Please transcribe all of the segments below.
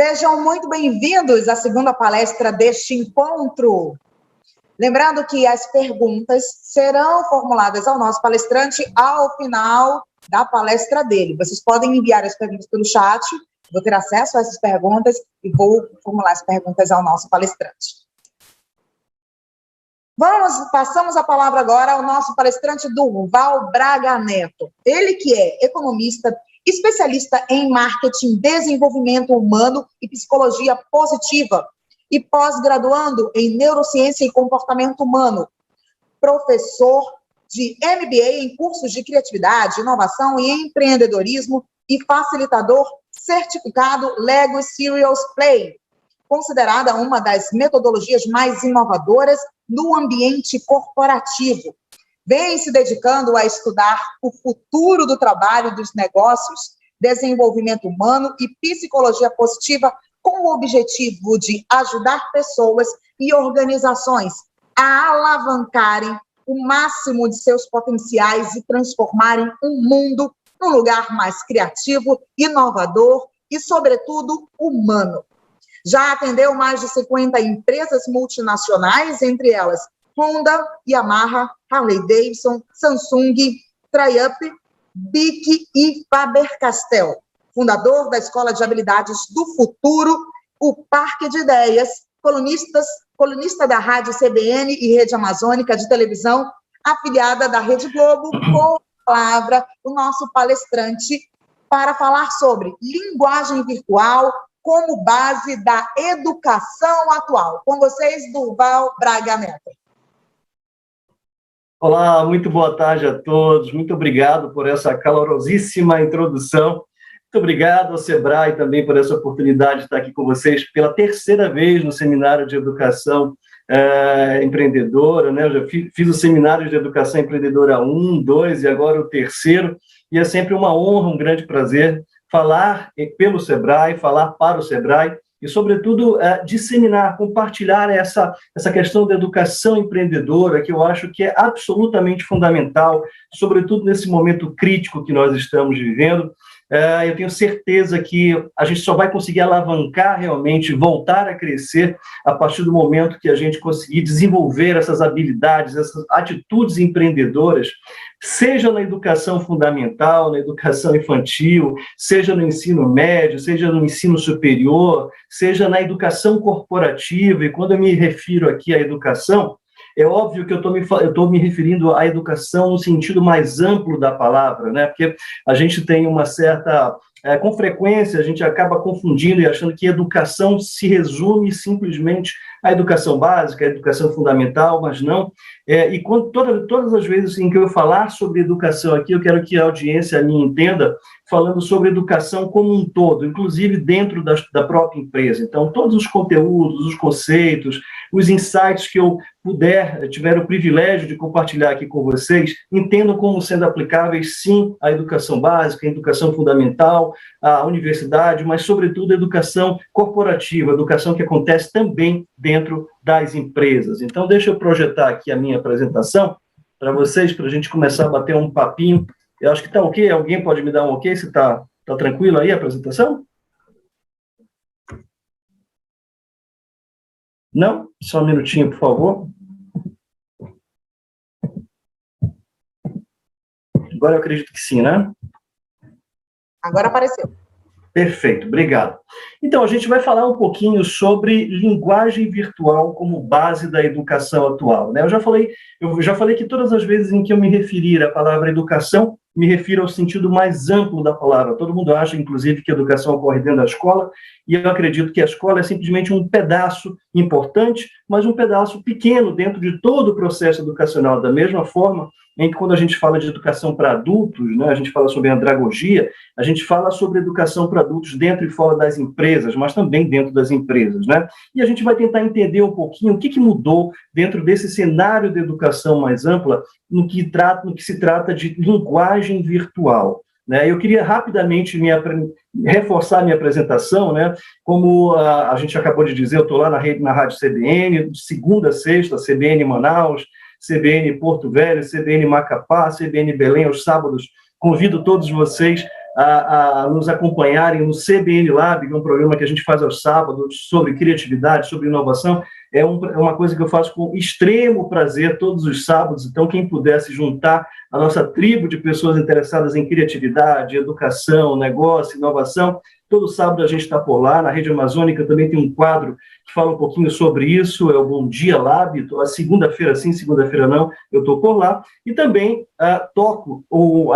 Sejam muito bem-vindos à segunda palestra deste encontro. Lembrando que as perguntas serão formuladas ao nosso palestrante ao final da palestra dele. Vocês podem enviar as perguntas pelo chat, vou ter acesso a essas perguntas e vou formular as perguntas ao nosso palestrante. Passamos a palavra agora ao nosso palestrante Durval Braga Neto. Ele que é economista, especialista em marketing, desenvolvimento humano e psicologia positiva e pós-graduando em neurociência e comportamento humano, professor de MBA em cursos de criatividade, inovação e empreendedorismo e facilitador certificado Lego Serious Play, considerada uma das metodologias mais inovadoras no ambiente corporativo. Vem se dedicando a estudar o futuro do trabalho e dos negócios, desenvolvimento humano e psicologia positiva, com o objetivo de ajudar pessoas e organizações a alavancarem o máximo de seus potenciais e transformarem o mundo num lugar mais criativo, inovador e, sobretudo, humano. Já atendeu mais de 50 empresas multinacionais, entre elas Honda, Yamaha, Harley-Davidson, Samsung, Triumph, BIC e Faber-Castell. Fundador da Escola de Habilidades do Futuro, o Parque de Ideias, colunista da Rádio CBN e Rede Amazônica de Televisão, afiliada da Rede Globo, com a palavra o nosso palestrante para falar sobre linguagem virtual como base da educação atual. Com vocês, Durval Braga Neto. Olá, muito boa tarde a todos. Muito obrigado por essa calorosíssima introdução. Muito obrigado ao Sebrae também por essa oportunidade de estar aqui com vocês pela terceira vez no Seminário de Educação Empreendedora, né? Eu já fiz o Seminário de Educação Empreendedora 1, 2 e agora o terceiro, e é sempre uma honra, um grande prazer falar pelo Sebrae, falar para o Sebrae e, sobretudo, disseminar, compartilhar essa questão da educação empreendedora, que eu acho que é absolutamente fundamental, sobretudo nesse momento crítico que nós estamos vivendo. Eu tenho certeza que a gente só vai conseguir alavancar realmente, voltar a crescer a partir do momento que a gente conseguir desenvolver essas habilidades, essas atitudes empreendedoras, seja na educação fundamental, na educação infantil, seja no ensino médio, seja no ensino superior, seja na educação corporativa. E quando eu me refiro aqui à educação, é óbvio que eu estou me referindo à educação no sentido mais amplo da palavra, né? Porque a gente tem uma certa... com frequência, a gente acaba confundindo e achando que educação se resume simplesmente à educação básica, à educação fundamental, mas não. E todas as vezes em que eu falar sobre educação aqui, eu quero que a audiência me entenda falando sobre educação como um todo, inclusive dentro da própria empresa. Então, todos os conteúdos, os conceitos, os insights que eu tiver o privilégio de compartilhar aqui com vocês, entendam como sendo aplicáveis, sim, à educação básica, à educação fundamental, à universidade, mas, sobretudo, à educação corporativa, educação que acontece também dentro das empresas. Então, deixa eu projetar aqui a minha apresentação para vocês, para a gente começar a bater um papinho. Eu acho que está ok. Alguém pode me dar um ok? Se está tranquilo aí a apresentação? Não? Só um minutinho, por favor. Agora eu acredito que sim, né? Agora apareceu. Perfeito, obrigado. Então, a gente vai falar um pouquinho sobre linguagem virtual como base da educação atual, né? Eu já falei que todas as vezes em que eu me referir à palavra educação, me refiro ao sentido mais amplo da palavra. Todo mundo acha, inclusive, que a educação ocorre dentro da escola, e eu acredito que a escola é simplesmente um pedaço importante, mas um pedaço pequeno dentro de todo o processo educacional. Da mesma forma em que, quando a gente fala de educação para adultos, né, a gente fala sobre andragogia, a gente fala sobre educação para adultos dentro e fora das empresas, mas também dentro das empresas, né? E a gente vai tentar entender um pouquinho o que mudou dentro desse cenário de educação mais ampla no que se trata de linguagem virtual, né? Eu queria rapidamente reforçar minha apresentação, né? Como a gente acabou de dizer, eu estou lá na Rádio CBN, de segunda a sexta, CBN Manaus, CBN Porto Velho, CBN Macapá, CBN Belém, aos sábados. Convido todos vocês a nos acompanharem no CBN Lab, que é um programa que a gente faz aos sábados sobre criatividade, sobre inovação. É uma coisa que eu faço com extremo prazer todos os sábados. Então, quem puder se juntar à nossa tribo de pessoas interessadas em criatividade, educação, negócio, inovação, todo sábado a gente está por lá. Na Rede Amazônica também tem um quadro que fala um pouquinho sobre isso, é o Bom Dia Lab. A segunda-feira sim, segunda-feira não, eu estou por lá. E também toco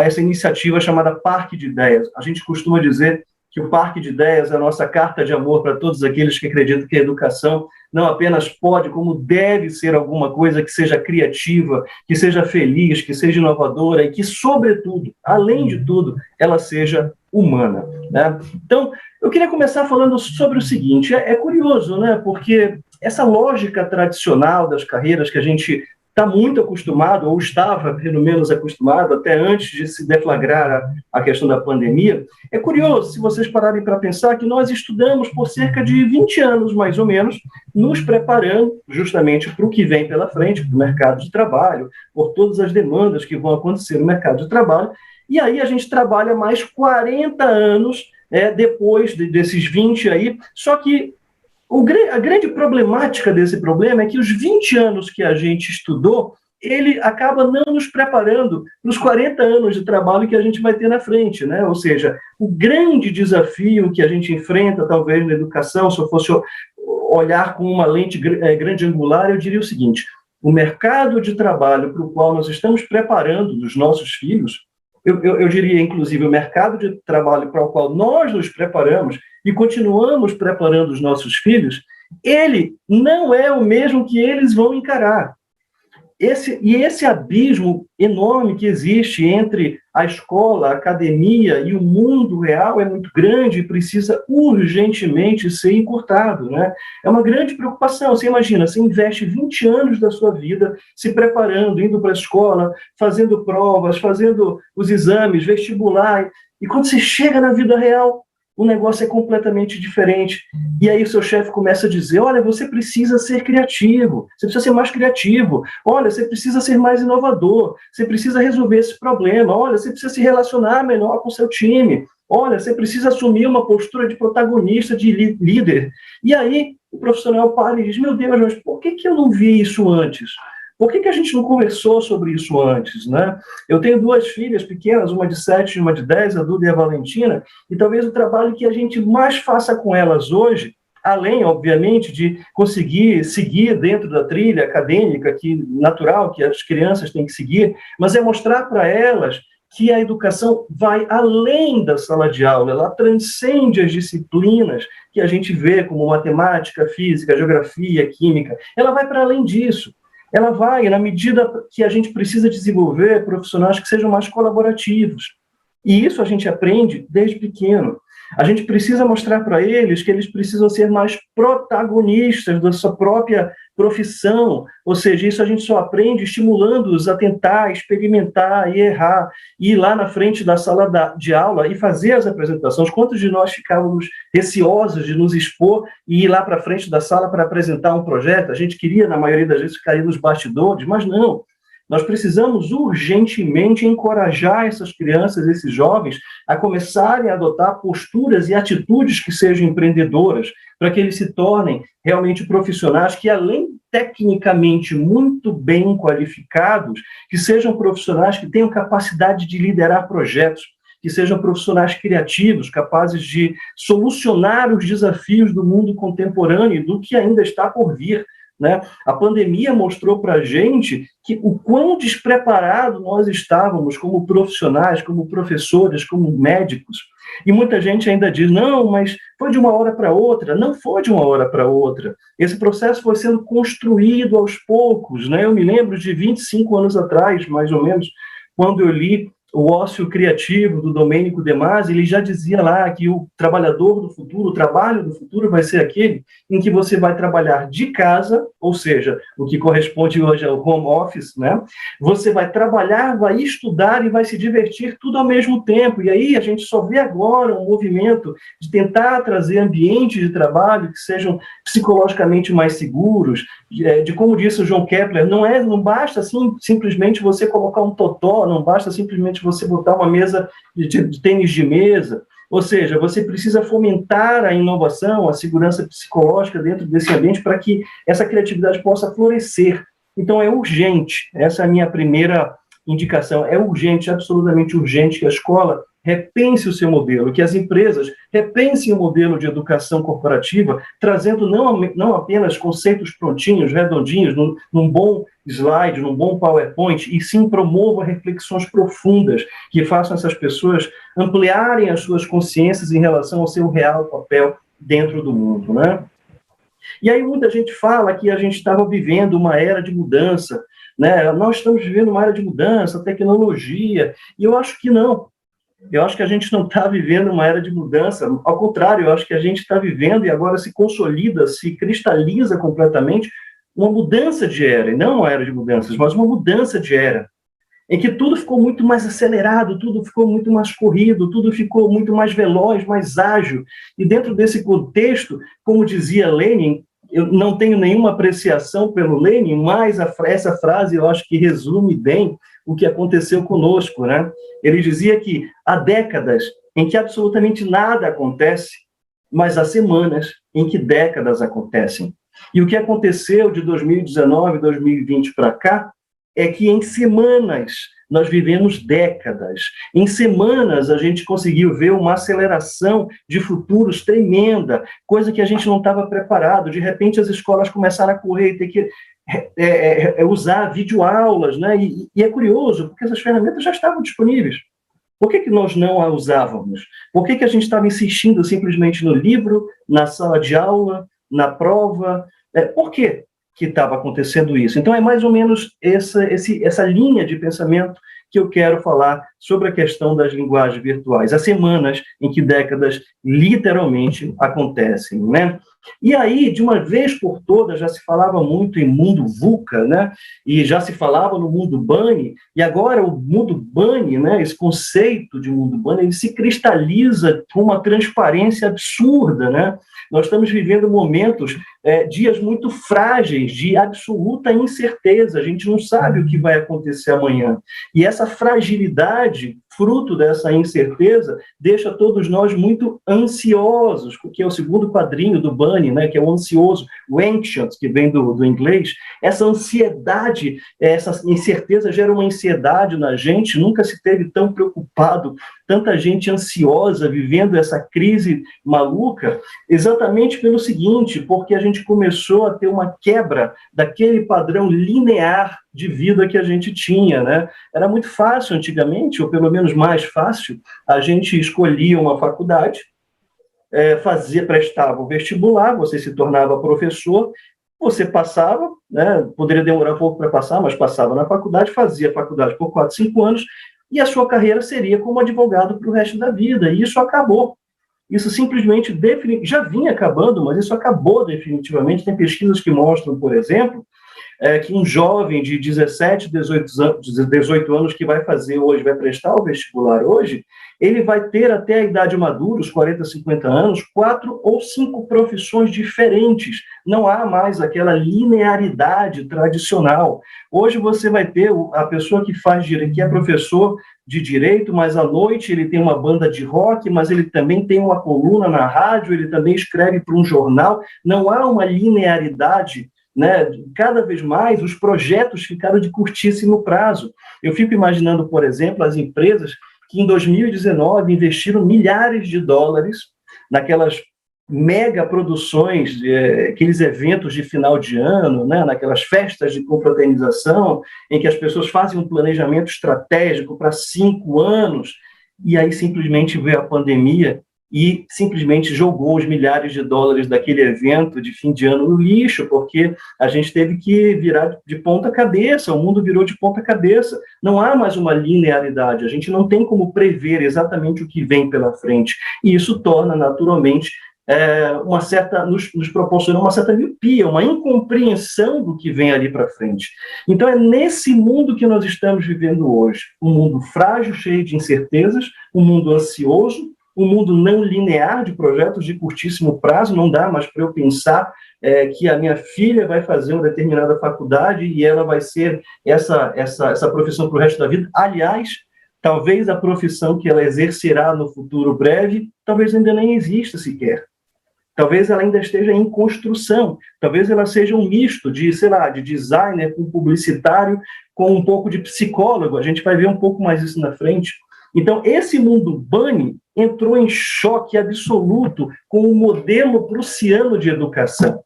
essa iniciativa chamada Parque de Ideias. A gente costuma dizer que o Parque de Ideias é a nossa carta de amor para todos aqueles que acreditam que a educação não apenas pode, como deve ser alguma coisa que seja criativa, que seja feliz, que seja inovadora e que, sobretudo, além de tudo, ela seja humana, né? Então, eu queria começar falando sobre o seguinte, é curioso, né? Porque essa lógica tradicional das carreiras que a gente está muito acostumado, ou estava pelo menos acostumado, até antes de se deflagrar a questão da pandemia. É curioso, se vocês pararem para pensar, que nós estudamos por cerca de 20 anos, mais ou menos, nos preparando justamente para o que vem pela frente, para o mercado de trabalho, por todas as demandas que vão acontecer no mercado de trabalho, e aí a gente trabalha mais 40 anos depois desses 20 aí, só que a grande problemática desse problema é que os 20 anos que a gente estudou, ele acaba não nos preparando para os 40 anos de trabalho que a gente vai ter na frente, né? Ou seja, o grande desafio que a gente enfrenta, talvez, na educação, se eu fosse olhar com uma lente grande angular, eu diria o seguinte: o mercado de trabalho para o qual nós estamos preparando os nossos filhos, eu diria, inclusive, o mercado de trabalho para o qual nós nos preparamos e continuamos preparando os nossos filhos, ele não é o mesmo que eles vão encarar. Esse abismo enorme que existe entre a escola, a academia e o mundo real é muito grande e precisa urgentemente ser encurtado, né? É uma grande preocupação. Você imagina, você investe 20 anos da sua vida se preparando, indo para a escola, fazendo provas, fazendo os exames, vestibular, e quando você chega na vida real, o negócio é completamente diferente. E aí o seu chefe começa a dizer, olha, você precisa ser criativo, você precisa ser mais criativo, olha, você precisa ser mais inovador, você precisa resolver esse problema, olha, você precisa se relacionar melhor com o seu time, olha, você precisa assumir uma postura de protagonista, de líder. E aí o profissional para e diz, meu Deus, mas por que eu não vi isso antes? Por que a gente não conversou sobre isso antes, né? Eu tenho 2 filhas pequenas, uma de 7 e uma de 10, a Duda e a Valentina, e talvez o trabalho que a gente mais faça com elas hoje, além, obviamente, de conseguir seguir dentro da trilha acadêmica natural que as crianças têm que seguir, mas é mostrar para elas que a educação vai além da sala de aula, ela transcende as disciplinas que a gente vê como matemática, física, geografia, química, ela vai para além disso. Ela vai, na medida que a gente precisa desenvolver profissionais que sejam mais colaborativos. E isso a gente aprende desde pequeno. A gente precisa mostrar para eles que eles precisam ser mais protagonistas da sua própria profissão, ou seja, isso a gente só aprende estimulando-os a tentar, experimentar e errar, e ir lá na frente da sala de aula e fazer as apresentações. Quantos de nós ficávamos receosos de nos expor e ir lá para frente da sala para apresentar um projeto? A gente queria, na maioria das vezes, ficar nos bastidores, mas não. Nós precisamos urgentemente encorajar essas crianças, esses jovens, a começarem a adotar posturas e atitudes que sejam empreendedoras, para que eles se tornem realmente profissionais que, além tecnicamente muito bem qualificados, que sejam profissionais que tenham capacidade de liderar projetos, que sejam profissionais criativos, capazes de solucionar os desafios do mundo contemporâneo e do que ainda está por vir, né? A pandemia mostrou para a gente que o quão despreparado nós estávamos como profissionais, como professores, como médicos. E muita gente ainda diz, não, mas foi de uma hora para outra. Não foi de uma hora para outra. Esse processo foi sendo construído aos poucos, né? Eu me lembro de 25 anos atrás, mais ou menos, quando eu li O Ócio Criativo, do Domênico De Masi, ele já dizia lá que o trabalhador do futuro, o trabalho do futuro vai ser aquele em que você vai trabalhar de casa, ou seja, o que corresponde hoje ao home office, né? Você vai trabalhar, vai estudar e vai se divertir tudo ao mesmo tempo. E aí a gente só vê agora um movimento de tentar trazer ambientes de trabalho que sejam psicologicamente mais seguros, de como disse o João Kepler, não basta simplesmente você colocar um totó, não basta simplesmente você botar uma mesa de tênis de mesa. Ou seja, você precisa fomentar a inovação, a segurança psicológica dentro desse ambiente para que essa criatividade possa florescer. Então, é urgente, essa é a minha primeira indicação, é urgente, absolutamente urgente que a escola repense o seu modelo, que as empresas repensem o modelo de educação corporativa, trazendo não apenas conceitos prontinhos, redondinhos, num bom slide, num bom PowerPoint, e sim promova reflexões profundas que façam essas pessoas ampliarem as suas consciências em relação ao seu real papel dentro do mundo, né? E aí muita gente fala que a gente estava vivendo uma era de mudança, né? Nós estamos vivendo uma era de mudança, tecnologia, e eu acho que não. Eu acho que a gente não está vivendo uma era de mudança, ao contrário, eu acho que a gente está vivendo e agora se consolida, se cristaliza completamente uma mudança de era, e não uma era de mudanças, mas uma mudança de era, em que tudo ficou muito mais acelerado, tudo ficou muito mais corrido, tudo ficou muito mais veloz, mais ágil. E dentro desse contexto, como dizia Lenin, eu não tenho nenhuma apreciação pelo Lenin, mas essa frase eu acho que resume bem o que aconteceu conosco, né? Ele dizia que há décadas em que absolutamente nada acontece, mas há semanas em que décadas acontecem. E o que aconteceu de 2019, 2020 para cá, é que em semanas nós vivemos décadas. Em semanas a gente conseguiu ver uma aceleração de futuros tremenda, coisa que a gente não estava preparado. De repente as escolas começaram a correr e ter que usar videoaulas, né? E é curioso, porque essas ferramentas já estavam disponíveis. Por que nós não a usávamos? Por que a gente estava insistindo simplesmente no livro, na sala de aula, na prova? Por quê que estava acontecendo isso? Então, é mais ou menos essa linha de pensamento que eu quero falar sobre a questão das linguagens virtuais. Há semanas em que décadas literalmente acontecem, né? E aí, de uma vez por todas, já se falava muito em mundo VUCA, né? E já se falava no mundo BANI, e agora o mundo BANI, né? Esse conceito de mundo BANI, ele se cristaliza com uma transparência absurda, né? Nós estamos vivendo momentos, dias muito frágeis, de absoluta incerteza. A gente não sabe o que vai acontecer amanhã. E essa fragilidade, fruto dessa incerteza, deixa todos nós muito ansiosos, que é o segundo quadrinho do Bunny, né, que é o ansioso, o anxious, que vem do inglês. Essa ansiedade, essa incerteza gera uma ansiedade na gente, nunca se teve tão preocupado, tanta gente ansiosa, vivendo essa crise maluca, exatamente pelo seguinte, porque a gente começou a ter uma quebra daquele padrão linear de vida que a gente tinha, né? Era muito fácil antigamente, ou pelo menos mais fácil, a gente escolhia uma faculdade, prestava o vestibular, você se tornava professor, você passava, né? Poderia demorar um pouco para passar, mas passava na faculdade, fazia a faculdade por 4, 5 anos, e a sua carreira seria como advogado para o resto da vida, e isso acabou. Isso simplesmente já vinha acabando, mas isso acabou definitivamente. Tem pesquisas que mostram, por exemplo, que um jovem de 17, 18 anos que vai prestar o vestibular hoje, ele vai ter até a idade madura, os 40, 50 anos, 4 ou 5 profissões diferentes. Não há mais aquela linearidade tradicional. Hoje você vai ter a pessoa que faz direito, que é professor de direito, mas à noite ele tem uma banda de rock, mas ele também tem uma coluna na rádio, ele também escreve para um jornal. Não há uma linearidade, né? Cada vez mais os projetos ficaram de curtíssimo prazo. Eu fico imaginando, por exemplo, as empresas que em 2019 investiram milhares de dólares naquelas mega produções, aqueles eventos de final de ano, né, naquelas festas de confraternização, em que as pessoas fazem um planejamento estratégico para 5 anos, e aí simplesmente veio a pandemia e simplesmente jogou os milhares de dólares daquele evento de fim de ano no lixo, porque a gente teve que virar de ponta cabeça, o mundo virou de ponta cabeça, não há mais uma linearidade, a gente não tem como prever exatamente o que vem pela frente, e isso torna naturalmente nos proporciona uma certa miopia, uma incompreensão do que vem ali para frente. Então é nesse mundo que nós estamos vivendo hoje, um mundo frágil, cheio de incertezas, um mundo ansioso, um mundo não linear de projetos de curtíssimo prazo. Não dá mais para eu pensar que a minha filha vai fazer uma determinada faculdade e ela vai ser essa profissão para o resto da vida. Aliás, Talvez a profissão que ela exercerá no futuro breve, talvez ainda nem exista sequer. Talvez ela ainda esteja em construção, talvez ela seja um misto de, sei lá, de designer com publicitário, com um pouco de psicólogo, a gente vai ver um pouco mais isso na frente. Então, esse mundo bunny entrou em choque absoluto com o modelo prussiano de educação.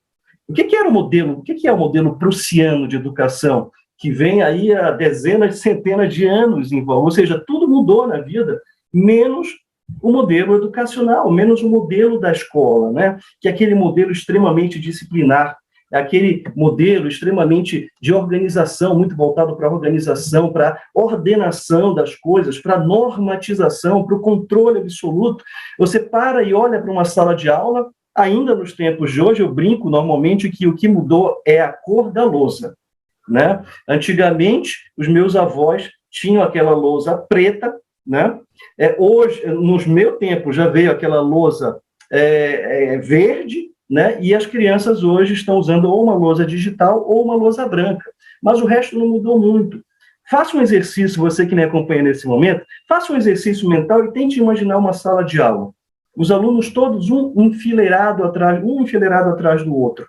O que era o modelo? O que é o modelo prussiano de educação? Que vem aí há dezenas, centenas de anos em volta, ou seja, tudo mudou na vida, menos o modelo educacional, menos o modelo da escola, né? Que é aquele modelo extremamente disciplinar, aquele modelo extremamente de organização, muito voltado para a organização, para a ordenação das coisas, para a normatização, para o controle absoluto. Você para e olha para uma sala de aula, ainda nos tempos de hoje, eu brinco normalmente que o que mudou é a cor da lousa, né? Antigamente, os meus avós tinham aquela lousa preta, né? Hoje, nos meu tempo, já veio aquela lousa verde, né? E as crianças hoje estão usando ou uma lousa digital ou uma lousa branca. Mas o resto não mudou muito. Faça um exercício, você que me acompanha nesse momento, faça um exercício mental e tente imaginar uma sala de aula. Os alunos todos, um enfileirado atrás do outro.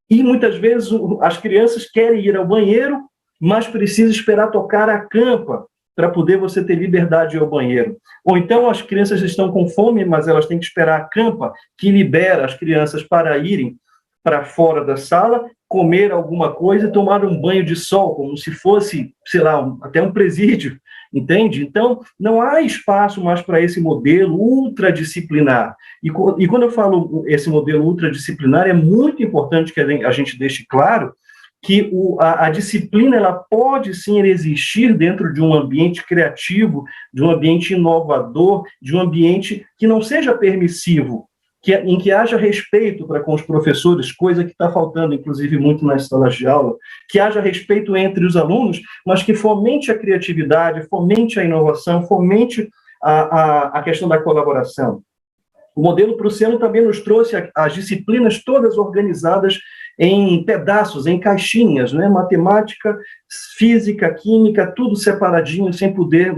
E muitas vezes as crianças querem ir ao banheiro, mas precisam esperar tocar a campa para poder você ter liberdade de ir ao banheiro. Ou então as crianças estão com fome, mas elas têm que esperar a campa, que libera as crianças para irem para fora da sala, comer alguma coisa e tomar um banho de sol, como se fosse, sei lá, até um presídio, entende? Então, não há espaço mais para esse modelo ultradisciplinar. E quando eu falo esse modelo ultradisciplinar, é muito importante que a gente deixe claro que a disciplina ela pode sim existir dentro de um ambiente criativo, de um ambiente inovador, de um ambiente que não seja permissivo, em que haja respeito para com os professores, coisa que está faltando, inclusive, muito nas salas de aula, que haja respeito entre os alunos, mas que fomente a criatividade, fomente a inovação, fomente a questão da colaboração. O modelo prussiano também nos trouxe as disciplinas todas organizadas em pedaços, em caixinhas, né? Matemática, física, química, tudo separadinho, sem poder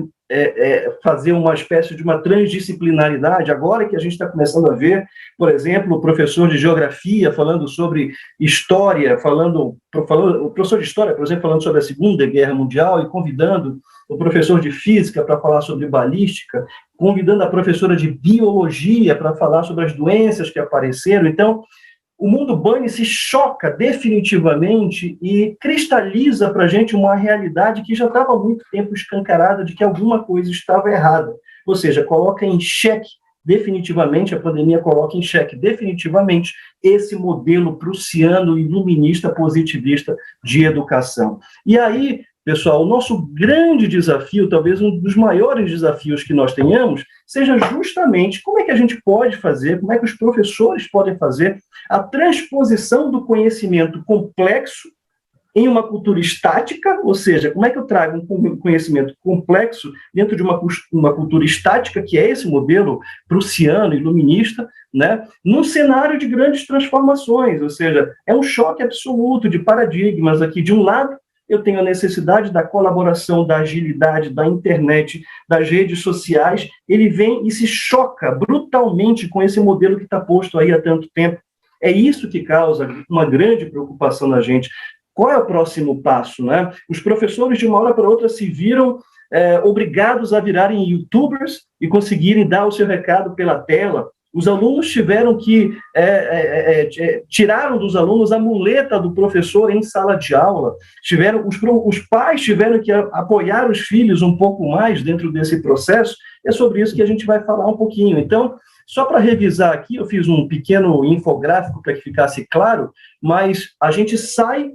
fazer uma espécie de uma transdisciplinaridade. Agora que a gente está começando a ver, por exemplo, o professor de geografia falando sobre história, o professor de história, por exemplo, falando sobre a Segunda Guerra Mundial e convidando o professor de física para falar sobre balística, convidando a professora de biologia para falar sobre as doenças que apareceram. Então, o mundo bunny se choca definitivamente e cristaliza para a gente uma realidade que já estava há muito tempo escancarada de que alguma coisa estava errada. Ou seja, coloca em xeque definitivamente, a pandemia coloca em xeque definitivamente esse modelo prussiano, iluminista, positivista de educação. E aí, pessoal, o nosso grande desafio, talvez um dos maiores desafios que nós tenhamos, seja justamente como é que a gente pode fazer, como é que os professores podem fazer a transposição do conhecimento complexo em uma cultura estática, ou seja, como é que eu trago um conhecimento complexo dentro de uma cultura estática, que é esse modelo prussiano, iluminista, né, num cenário de grandes transformações, ou seja, é um choque absoluto de paradigmas aqui. De um lado, eu tenho a necessidade da colaboração, da agilidade, da internet, das redes sociais, ele vem e se choca brutalmente com esse modelo que está posto aí há tanto tempo. É isso que causa uma grande preocupação na gente. Qual é o próximo passo, né? Os professores, de uma hora para outra, se viram obrigados a virarem youtubers e conseguirem dar o seu recado pela tela. Os alunos tiveram que... tiraram dos alunos a muleta do professor em sala de aula. Os pais tiveram que apoiar os filhos um pouco mais dentro desse processo. É sobre isso que a gente vai falar um pouquinho. Então, só para revisar aqui, eu fiz um pequeno infográfico para que ficasse claro, mas a gente sai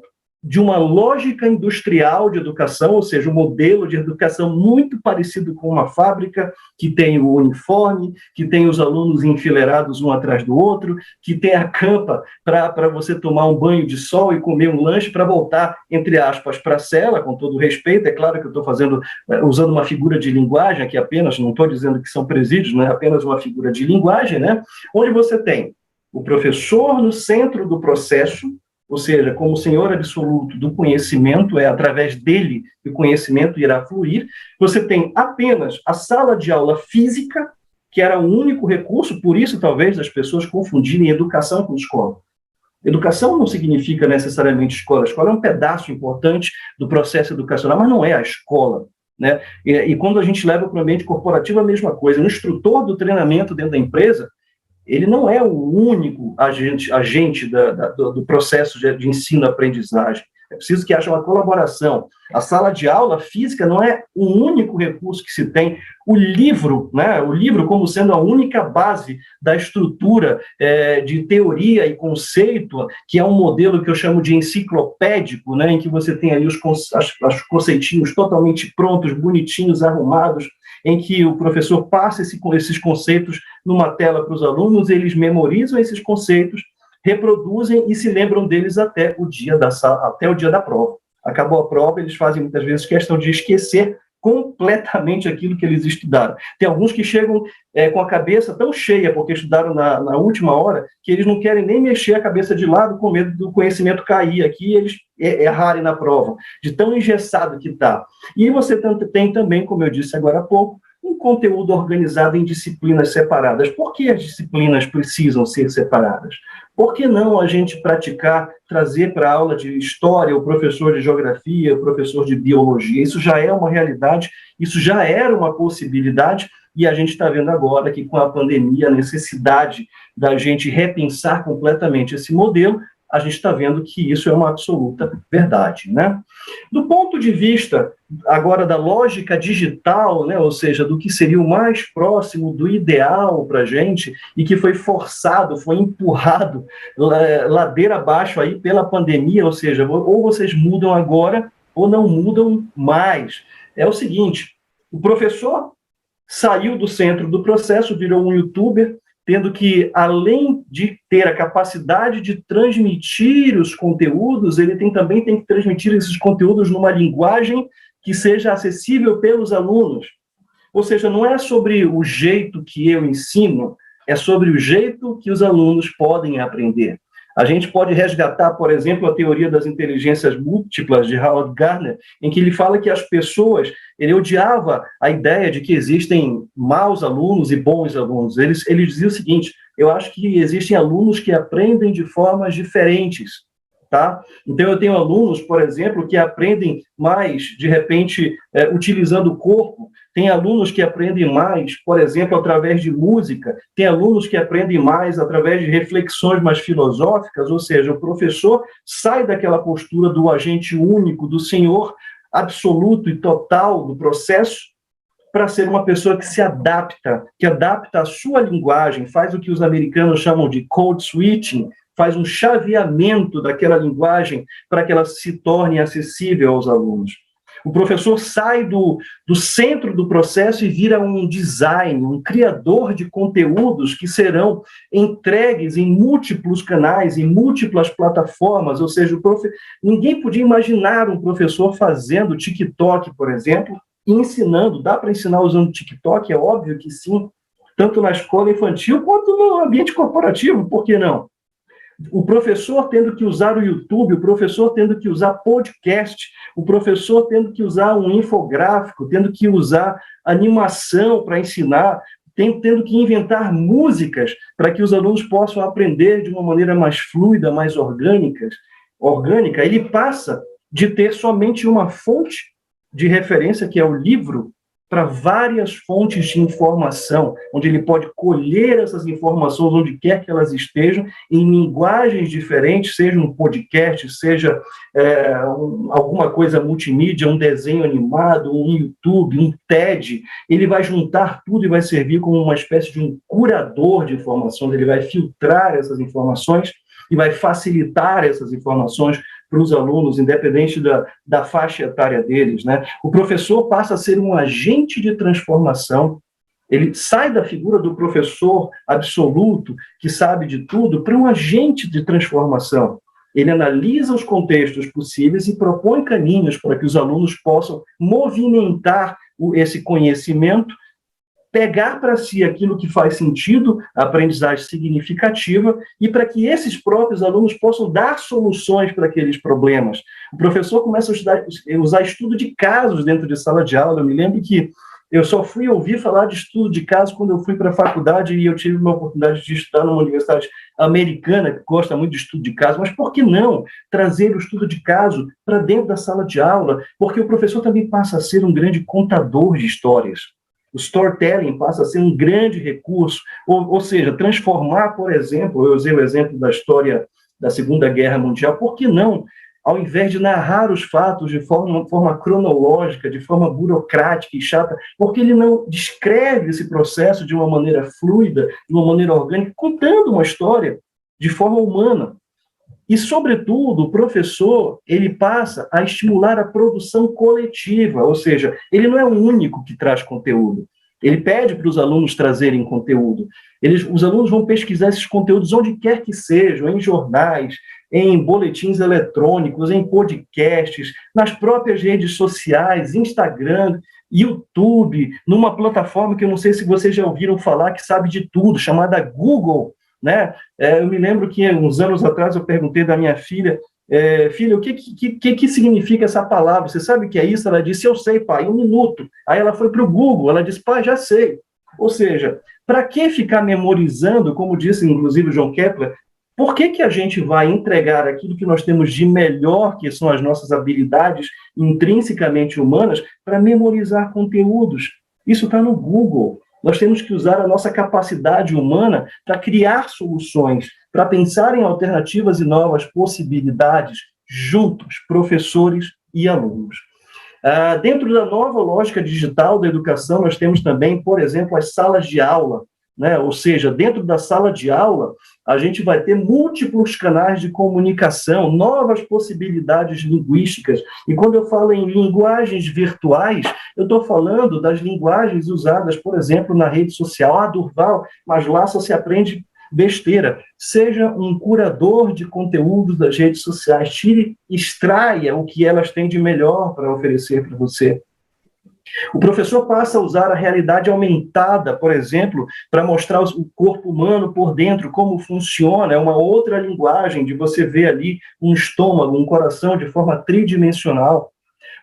de uma lógica industrial de educação, ou seja, um modelo de educação muito parecido com uma fábrica, que tem o uniforme, que tem os alunos enfileirados um atrás do outro, que tem a campa para você tomar um banho de sol e comer um lanche para voltar, entre aspas, para a cela, com todo o respeito. É claro que eu estou usando uma figura de linguagem aqui apenas, não estou dizendo que são presídios, não é apenas uma figura de linguagem, né? Onde você tem o professor no centro do processo, ou seja, como senhor absoluto do conhecimento, é através dele que o conhecimento irá fluir. Você tem apenas a sala de aula física, que era o único recurso, por isso talvez as pessoas confundirem educação com escola. Educação não significa necessariamente escola. A escola é um pedaço importante do processo educacional, mas não é a escola, né? E quando a gente leva para o ambiente corporativo, a mesma coisa. O instrutor do treinamento dentro da empresa, ele não é o único agente do processo de ensino-aprendizagem. É preciso que haja uma colaboração. A sala de aula física não é o único recurso que se tem. O livro, né? O livro como sendo a única base da estrutura de teoria e conceito, que é um modelo que eu chamo de enciclopédico, né? Em que você tem ali os conceitinhos totalmente prontos, bonitinhos, arrumados, em que o professor passa esses conceitos numa tela para os alunos, eles memorizam esses conceitos, reproduzem e se lembram deles até o dia da prova. Acabou a prova, eles fazem muitas vezes questão de esquecer completamente aquilo que eles estudaram. Tem alguns que chegam com a cabeça tão cheia, porque estudaram na última hora, que eles não querem nem mexer a cabeça de lado com medo do conhecimento cair aqui e eles errarem na prova, de tão engessado que está. E você tem também, como eu disse agora há pouco, um conteúdo organizado em disciplinas separadas. Por que as disciplinas precisam ser separadas? Por que não a gente trazer para a aula de história o professor de geografia, o professor de biologia? Isso já é uma realidade, isso já era uma possibilidade, e a gente está vendo agora que com a pandemia, a necessidade da gente repensar completamente esse modelo, a gente está vendo que isso é uma absoluta verdade, né? Do ponto de vista, agora, da lógica digital, né, ou seja, do que seria o mais próximo do ideal para a gente, e que foi forçado, foi empurrado ladeira abaixo aí pela pandemia, ou seja, ou vocês mudam agora, ou não mudam mais. É o seguinte, o professor saiu do centro do processo, virou um youtuber, tendo que, além de ter a capacidade de transmitir os conteúdos, ele também tem que transmitir esses conteúdos numa linguagem que seja acessível pelos alunos. Ou seja, não é sobre o jeito que eu ensino, é sobre o jeito que os alunos podem aprender. A gente pode resgatar, por exemplo, a teoria das inteligências múltiplas de Howard Gardner, em que ele fala que as pessoas, ele odiava a ideia de que existem maus alunos e bons alunos. Ele dizia o seguinte: eu acho que existem alunos que aprendem de formas diferentes, tá? Então, eu tenho alunos, por exemplo, que aprendem mais, de repente, utilizando o corpo. Tem alunos que aprendem mais, por exemplo, através de música. Tem alunos que aprendem mais através de reflexões mais filosóficas, ou seja, o professor sai daquela postura do agente único, do senhor absoluto e total do processo, para ser uma pessoa que se adapta, que adapta a sua linguagem, faz o que os americanos chamam de code switching, faz um chaveamento daquela linguagem para que ela se torne acessível aos alunos. O professor sai do centro do processo e vira um design, um criador de conteúdos que serão entregues em múltiplos canais, em múltiplas plataformas, ou seja, ninguém podia imaginar um professor fazendo TikTok, por exemplo, e ensinando. Dá para ensinar usando TikTok? É óbvio que sim, tanto na escola infantil quanto no ambiente corporativo, por que não? O professor tendo que usar o YouTube, o professor tendo que usar podcast, o professor tendo que usar um infográfico, tendo que usar animação para ensinar, tendo que inventar músicas para que os alunos possam aprender de uma maneira mais fluida, mais orgânica, ele passa de ter somente uma fonte de referência, que é o livro, para várias fontes de informação, onde ele pode colher essas informações onde quer que elas estejam, em linguagens diferentes, seja um podcast, seja alguma coisa multimídia, um desenho animado, um YouTube, um TED. Ele vai juntar tudo e vai servir como uma espécie de um curador de informações, ele vai filtrar essas informações e vai facilitar essas informações para os alunos, independente da faixa etária deles, né? O professor passa a ser um agente de transformação, ele sai da figura do professor absoluto, que sabe de tudo, para um agente de transformação. Ele analisa os contextos possíveis e propõe caminhos para que os alunos possam movimentar esse conhecimento pegar para si aquilo que faz sentido, a aprendizagem significativa, e para que esses próprios alunos possam dar soluções para aqueles problemas. O professor começa a usar estudo de casos dentro de sala de aula. Eu me lembro que eu só fui ouvir falar de estudo de casos quando eu fui para a faculdade e eu tive uma oportunidade de estudar numa universidade americana que gosta muito de estudo de caso. Mas por que não trazer o estudo de caso para dentro da sala de aula? Porque o professor também passa a ser um grande contador de histórias. O storytelling passa a ser um grande recurso, ou seja, transformar, por exemplo, eu usei o exemplo da história da Segunda Guerra Mundial, por que não, ao invés de narrar os fatos de forma cronológica, de forma burocrática e chata, porque ele não descreve esse processo de uma maneira fluida, de uma maneira orgânica, contando uma história de forma humana. E, sobretudo, o professor, ele passa a estimular a produção coletiva, ou seja, ele não é o único que traz conteúdo. Ele pede para os alunos trazerem conteúdo. Os alunos vão pesquisar esses conteúdos onde quer que sejam, em jornais, em boletins eletrônicos, em podcasts, nas próprias redes sociais, Instagram, YouTube, numa plataforma que eu não sei se vocês já ouviram falar, que sabe de tudo, chamada Google, né? Eu me lembro que uns anos atrás eu perguntei da minha filha, filha, o que significa essa palavra? Você sabe o que é isso? Ela disse, eu sei, pai, 1 minuto. Aí ela foi para o Google, ela disse, pai, já sei. Ou seja, para que ficar memorizando, como disse inclusive o John Kepler, por que a gente vai entregar aquilo que nós temos de melhor, que são as nossas habilidades intrinsecamente humanas, para memorizar conteúdos? Isso está no Google. Nós temos que usar a nossa capacidade humana para criar soluções, para pensar em alternativas e novas possibilidades, juntos, professores e alunos. Dentro da nova lógica digital da educação, nós temos também, por exemplo, as salas de aula, né? Ou seja, dentro da sala de aula, a gente vai ter múltiplos canais de comunicação, novas possibilidades linguísticas. E quando eu falo em linguagens virtuais, eu estou falando das linguagens usadas, por exemplo, na rede social. Durval, mas lá só se aprende besteira. Seja um curador de conteúdo das redes sociais, extraia o que elas têm de melhor para oferecer para você. O professor passa a usar a realidade aumentada, por exemplo, para mostrar o corpo humano por dentro, como funciona. É uma outra linguagem de você ver ali um estômago, um coração de forma tridimensional.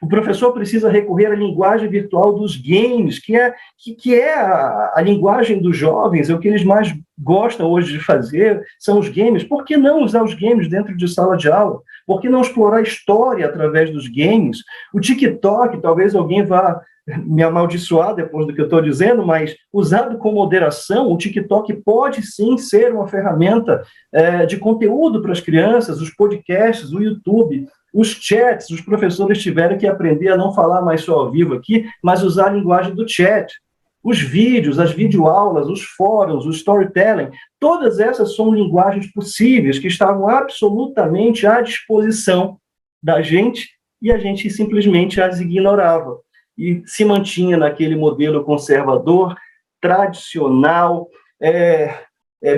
O professor precisa recorrer à linguagem virtual dos games, que é a linguagem dos jovens, é o que eles mais gostam hoje de fazer, são os games. Por que não usar os games dentro de sala de aula? Por que não explorar a história através dos games? O TikTok, talvez alguém vá me amaldiçoar depois do que eu estou dizendo, mas usado com moderação, o TikTok pode sim ser uma ferramenta de conteúdo para as crianças, os podcasts, o YouTube, os chats. Os professores tiveram que aprender a não falar mais só ao vivo aqui, mas usar a linguagem do chat. Os vídeos, as videoaulas, os fóruns, o storytelling, todas essas são linguagens possíveis que estavam absolutamente à disposição da gente e a gente simplesmente as ignorava e se mantinha naquele modelo conservador, tradicional,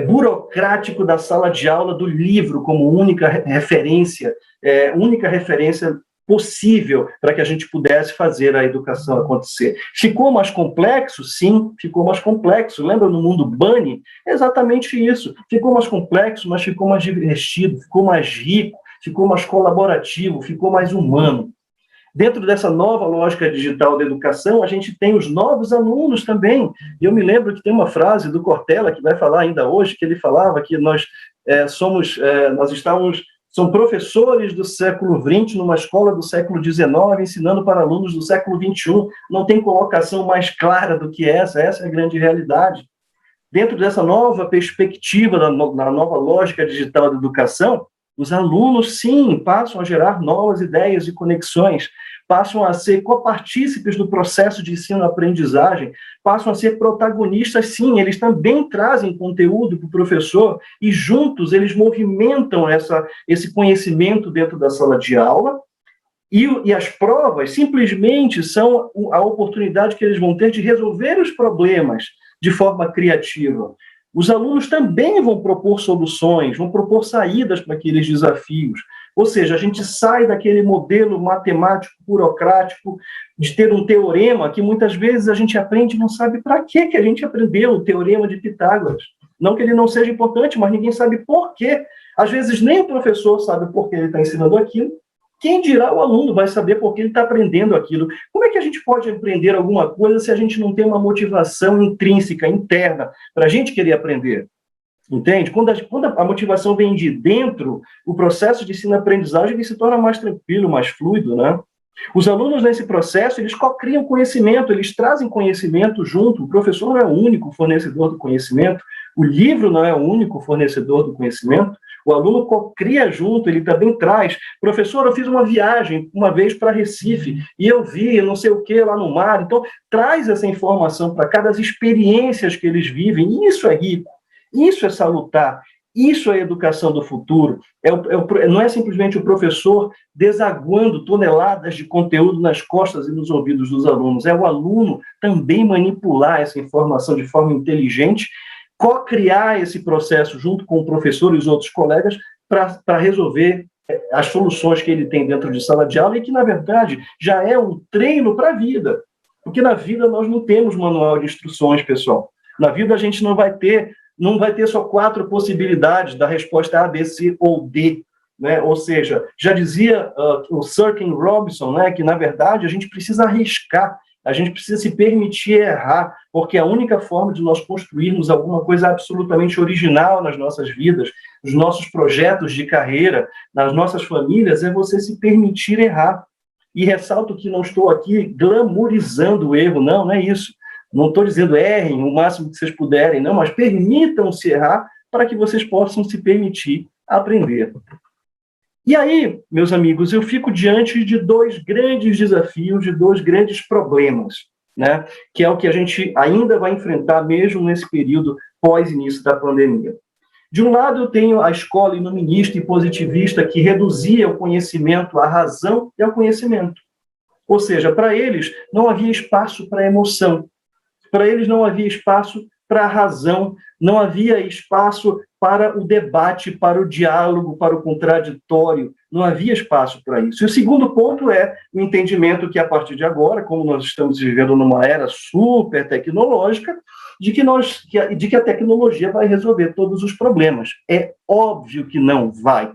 burocrático da sala de aula, do livro como única referência possível para que a gente pudesse fazer a educação acontecer. Ficou mais complexo? Sim, ficou mais complexo. Lembra no mundo Bunny? Exatamente isso. Ficou mais complexo, mas ficou mais divertido, ficou mais rico, ficou mais colaborativo, ficou mais humano. Dentro dessa nova lógica digital da educação, a gente tem os novos alunos também. E eu me lembro que tem uma frase do Cortella, que vai falar ainda hoje, que ele falava que nós são professores do século XX numa escola do século XIX, ensinando para alunos do século XXI. Não tem colocação mais clara do que essa é a grande realidade. Dentro dessa nova perspectiva, da nova lógica digital da educação, os alunos, sim, passam a gerar novas ideias e conexões, passam a ser copartícipes do processo de ensino-aprendizagem, passam a ser protagonistas, sim, eles também trazem conteúdo para o professor e juntos eles movimentam esse conhecimento dentro da sala de aula e as provas simplesmente são a oportunidade que eles vão ter de resolver os problemas de forma criativa. Os alunos também vão propor soluções, vão propor saídas para aqueles desafios. Ou seja, a gente sai daquele modelo matemático, burocrático, de ter um teorema que muitas vezes a gente aprende e não sabe para que a gente aprendeu o teorema de Pitágoras. Não que ele não seja importante, mas ninguém sabe por quê. Às vezes nem o professor sabe por que ele está ensinando aquilo. Quem dirá o aluno vai saber por que ele está aprendendo aquilo. Como é que a gente pode aprender alguma coisa se a gente não tem uma motivação intrínseca, interna, para a gente querer aprender? Entende? Quando a motivação vem de dentro, o processo de ensino-aprendizagem se torna mais tranquilo, mais fluido, né? Os alunos, nesse processo, eles co-criam conhecimento, eles trazem conhecimento junto. O professor não é o único fornecedor do conhecimento, o livro não é o único fornecedor do conhecimento, o aluno co-cria junto, ele também traz. Professor, eu fiz uma viagem uma vez para Recife, e eu vi não sei o que lá no mar. Então, traz essa informação para cá, das experiências que eles vivem, e isso é rico, isso é salutar. Isso é a educação do futuro. Não é simplesmente o professor desaguando toneladas de conteúdo nas costas e nos ouvidos dos alunos. É o aluno também manipular essa informação de forma inteligente, co-criar esse processo junto com o professor e os outros colegas para resolver as soluções que ele tem dentro de sala de aula e que, na verdade, já é um treino para a vida. Porque na vida nós não temos manual de instruções, pessoal. Na vida a gente não vai ter só 4 possibilidades da resposta A, B, C ou D, né? Ou seja, já dizia o Sir Ken Robinson, né, que, na verdade, a gente precisa arriscar, a gente precisa se permitir errar, porque a única forma de nós construirmos alguma coisa absolutamente original nas nossas vidas, nos nossos projetos de carreira, nas nossas famílias, é você se permitir errar. E ressalto que não estou aqui glamourizando o erro, não é isso. Não estou dizendo errem o máximo que vocês puderem, não, mas permitam-se errar para que vocês possam se permitir aprender. E aí, meus amigos, eu fico diante de 2 grandes desafios, de 2 grandes problemas, né? Que é o que a gente ainda vai enfrentar mesmo nesse período pós-início da pandemia. De um lado, eu tenho a escola iluminista e positivista que reduzia o conhecimento à razão e ao conhecimento. Ou seja, para eles não havia espaço para emoção. Para eles não havia espaço para a razão, não havia espaço para o debate, para o diálogo, para o contraditório, não havia espaço para isso. E o segundo ponto é o entendimento que, a partir de agora, como nós estamos vivendo numa era super tecnológica, de que a tecnologia vai resolver todos os problemas. É óbvio que não vai.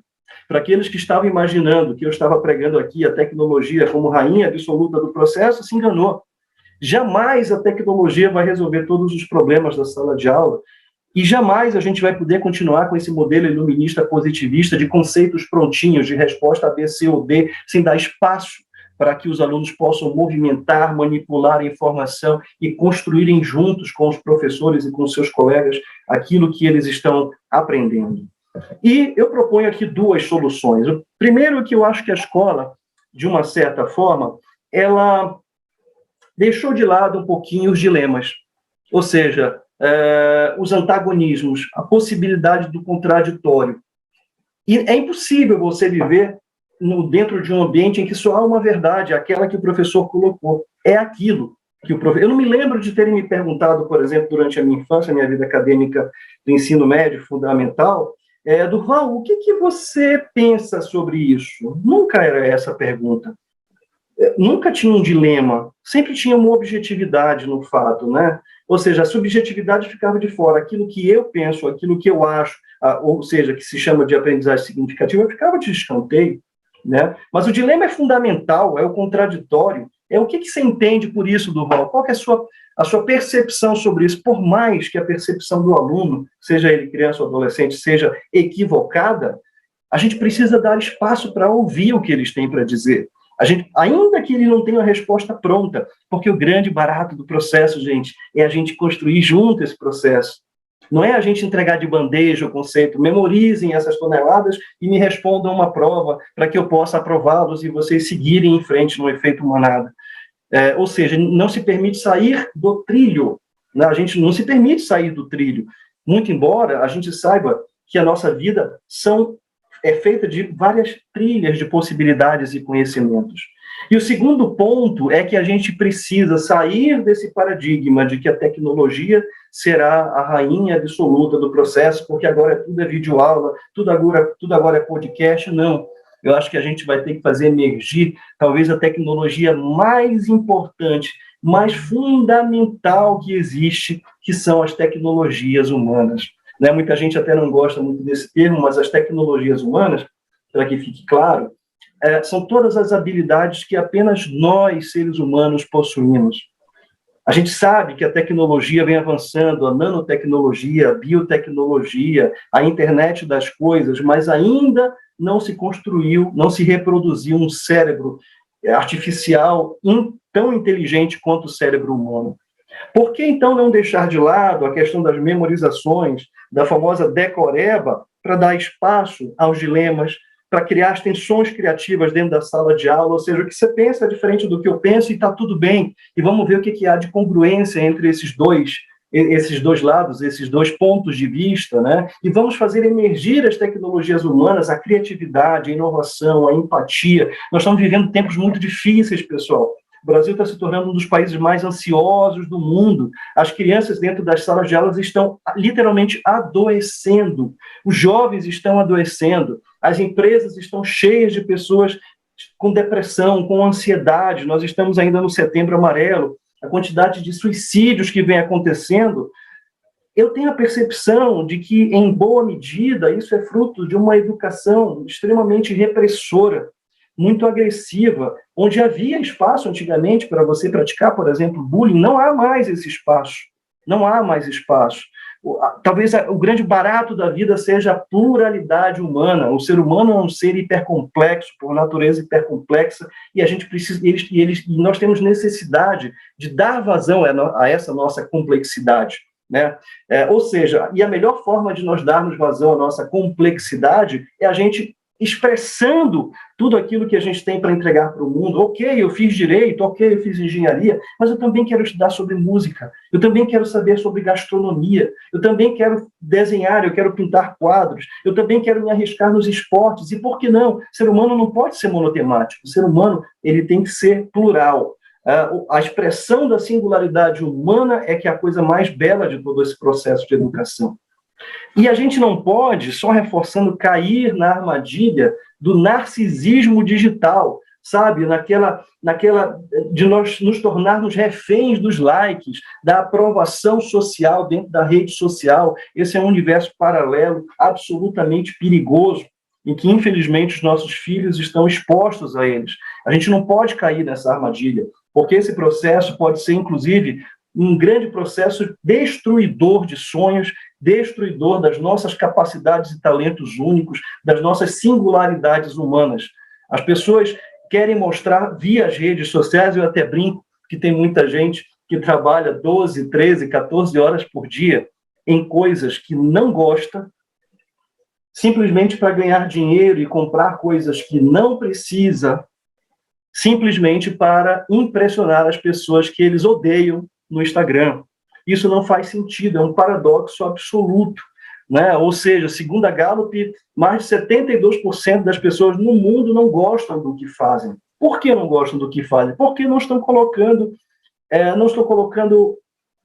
Para aqueles que estavam imaginando que eu estava pregando aqui a tecnologia como rainha absoluta do processo, se enganou. Jamais a tecnologia vai resolver todos os problemas da sala de aula e jamais a gente vai poder continuar com esse modelo iluminista positivista de conceitos prontinhos, de resposta A, B, C ou D, sem dar espaço para que os alunos possam movimentar, manipular a informação e construírem juntos com os professores e com os seus colegas aquilo que eles estão aprendendo. E eu proponho aqui 2 soluções. O primeiro é que eu acho que a escola, de uma certa forma, ela deixou de lado um pouquinho os dilemas, ou seja, os antagonismos, a possibilidade do contraditório. E é impossível você viver dentro de um ambiente em que só há uma verdade, aquela que o professor colocou. É aquilo que o professor... Eu não me lembro de terem me perguntado, por exemplo, durante a minha infância, a minha vida acadêmica do ensino médio fundamental, Durval, o que você pensa sobre isso? Nunca era essa a pergunta. Nunca tinha um dilema, sempre tinha uma objetividade no fato, né? Ou seja, a subjetividade ficava de fora. Aquilo que eu penso, aquilo que eu acho, ou seja, que se chama de aprendizagem significativa, ficava de escanteio, né? Mas o dilema é fundamental, é o contraditório. O que você entende por isso, Durval? Qual que é a sua percepção sobre isso? Por mais que a percepção do aluno, seja ele criança ou adolescente, seja equivocada, a gente precisa dar espaço para ouvir o que eles têm para dizer. Ainda que ele não tenha a resposta pronta, porque o grande barato do processo, gente, é a gente construir junto esse processo. Não é a gente entregar de bandeja o conceito, memorizem essas toneladas e me respondam uma prova para que eu possa aprová-los e vocês seguirem em frente no efeito manada. Ou seja, não se permite sair do trilho, né? A gente não se permite sair do trilho, muito embora a gente saiba que a nossa vida é feita de várias trilhas de possibilidades e conhecimentos. E o segundo ponto é que a gente precisa sair desse paradigma de que a tecnologia será a rainha absoluta do processo, porque agora tudo é videoaula, tudo agora é podcast. Não. eu acho que a gente vai ter que fazer emergir talvez a tecnologia mais importante, mais fundamental que existe, que são as tecnologias humanas. Né? Muita gente até não gosta muito desse termo, mas as tecnologias humanas, para que fique claro, são todas as habilidades que apenas nós, seres humanos, possuímos. A gente sabe que a tecnologia vem avançando, a nanotecnologia, a biotecnologia, a internet das coisas, mas ainda não se construiu, não se reproduziu um cérebro artificial tão inteligente quanto o cérebro humano. Por que, então, não deixar de lado a questão das memorizações, da famosa decoreba, para dar espaço aos dilemas, para criar as tensões criativas dentro da sala de aula, ou seja, o que você pensa é diferente do que eu penso e está tudo bem, e vamos ver o que há de congruência entre esses dois lados, esses dois pontos de vista, né? E vamos fazer emergir as tecnologias humanas, a criatividade, a inovação, a empatia. Nós estamos vivendo tempos muito difíceis, pessoal. O Brasil está se tornando um dos países mais ansiosos do mundo. As crianças dentro das salas de aulas estão literalmente adoecendo. Os jovens estão adoecendo. As empresas estão cheias de pessoas com depressão, com ansiedade. Nós estamos ainda no Setembro Amarelo. A quantidade de suicídios que vem acontecendo, eu tenho a percepção de que, em boa medida, isso é fruto de uma educação extremamente repressora, muito agressiva, onde havia espaço antigamente para você praticar, por exemplo, bullying. Não há mais esse espaço. Não há mais espaço. Talvez o grande barato da vida seja a pluralidade humana. O ser humano é um ser hipercomplexo, por natureza hipercomplexa, e a gente precisa, e nós temos necessidade de dar vazão a essa nossa complexidade, né? Ou seja, e a melhor forma de nós darmos vazão à nossa complexidade é a gente expressando tudo aquilo que a gente tem para entregar para o mundo. Ok, eu fiz direito, ok, eu fiz engenharia, mas eu também quero estudar sobre música, eu também quero saber sobre gastronomia, eu também quero desenhar, eu quero pintar quadros, eu também quero me arriscar nos esportes, e por que não? O ser humano não pode ser monotemático, o ser humano ele tem que ser plural. A expressão da singularidade humana é que é a coisa mais bela de todo esse processo de educação. E a gente não pode, só reforçando, cair na armadilha do narcisismo digital, sabe? Naquela de nós nos tornarmos reféns dos likes, da aprovação social dentro da rede social. Esse é um universo paralelo absolutamente perigoso, em que, infelizmente, os nossos filhos estão expostos a eles. A gente não pode cair nessa armadilha, porque esse processo pode ser, inclusive, um grande processo destruidor de sonhos, destruidor das nossas capacidades e talentos únicos, das nossas singularidades humanas. As pessoas querem mostrar via as redes sociais, eu até brinco que tem muita gente que trabalha 12, 13, 14 horas por dia em coisas que não gosta, simplesmente para ganhar dinheiro e comprar coisas que não precisa, simplesmente para impressionar as pessoas que eles odeiam no Instagram. Isso não faz sentido, é um paradoxo absoluto, né? Ou seja, segundo a Gallup, mais de 72% das pessoas no mundo não gostam do que fazem. Por que não gostam do que fazem? Porque não estão colocando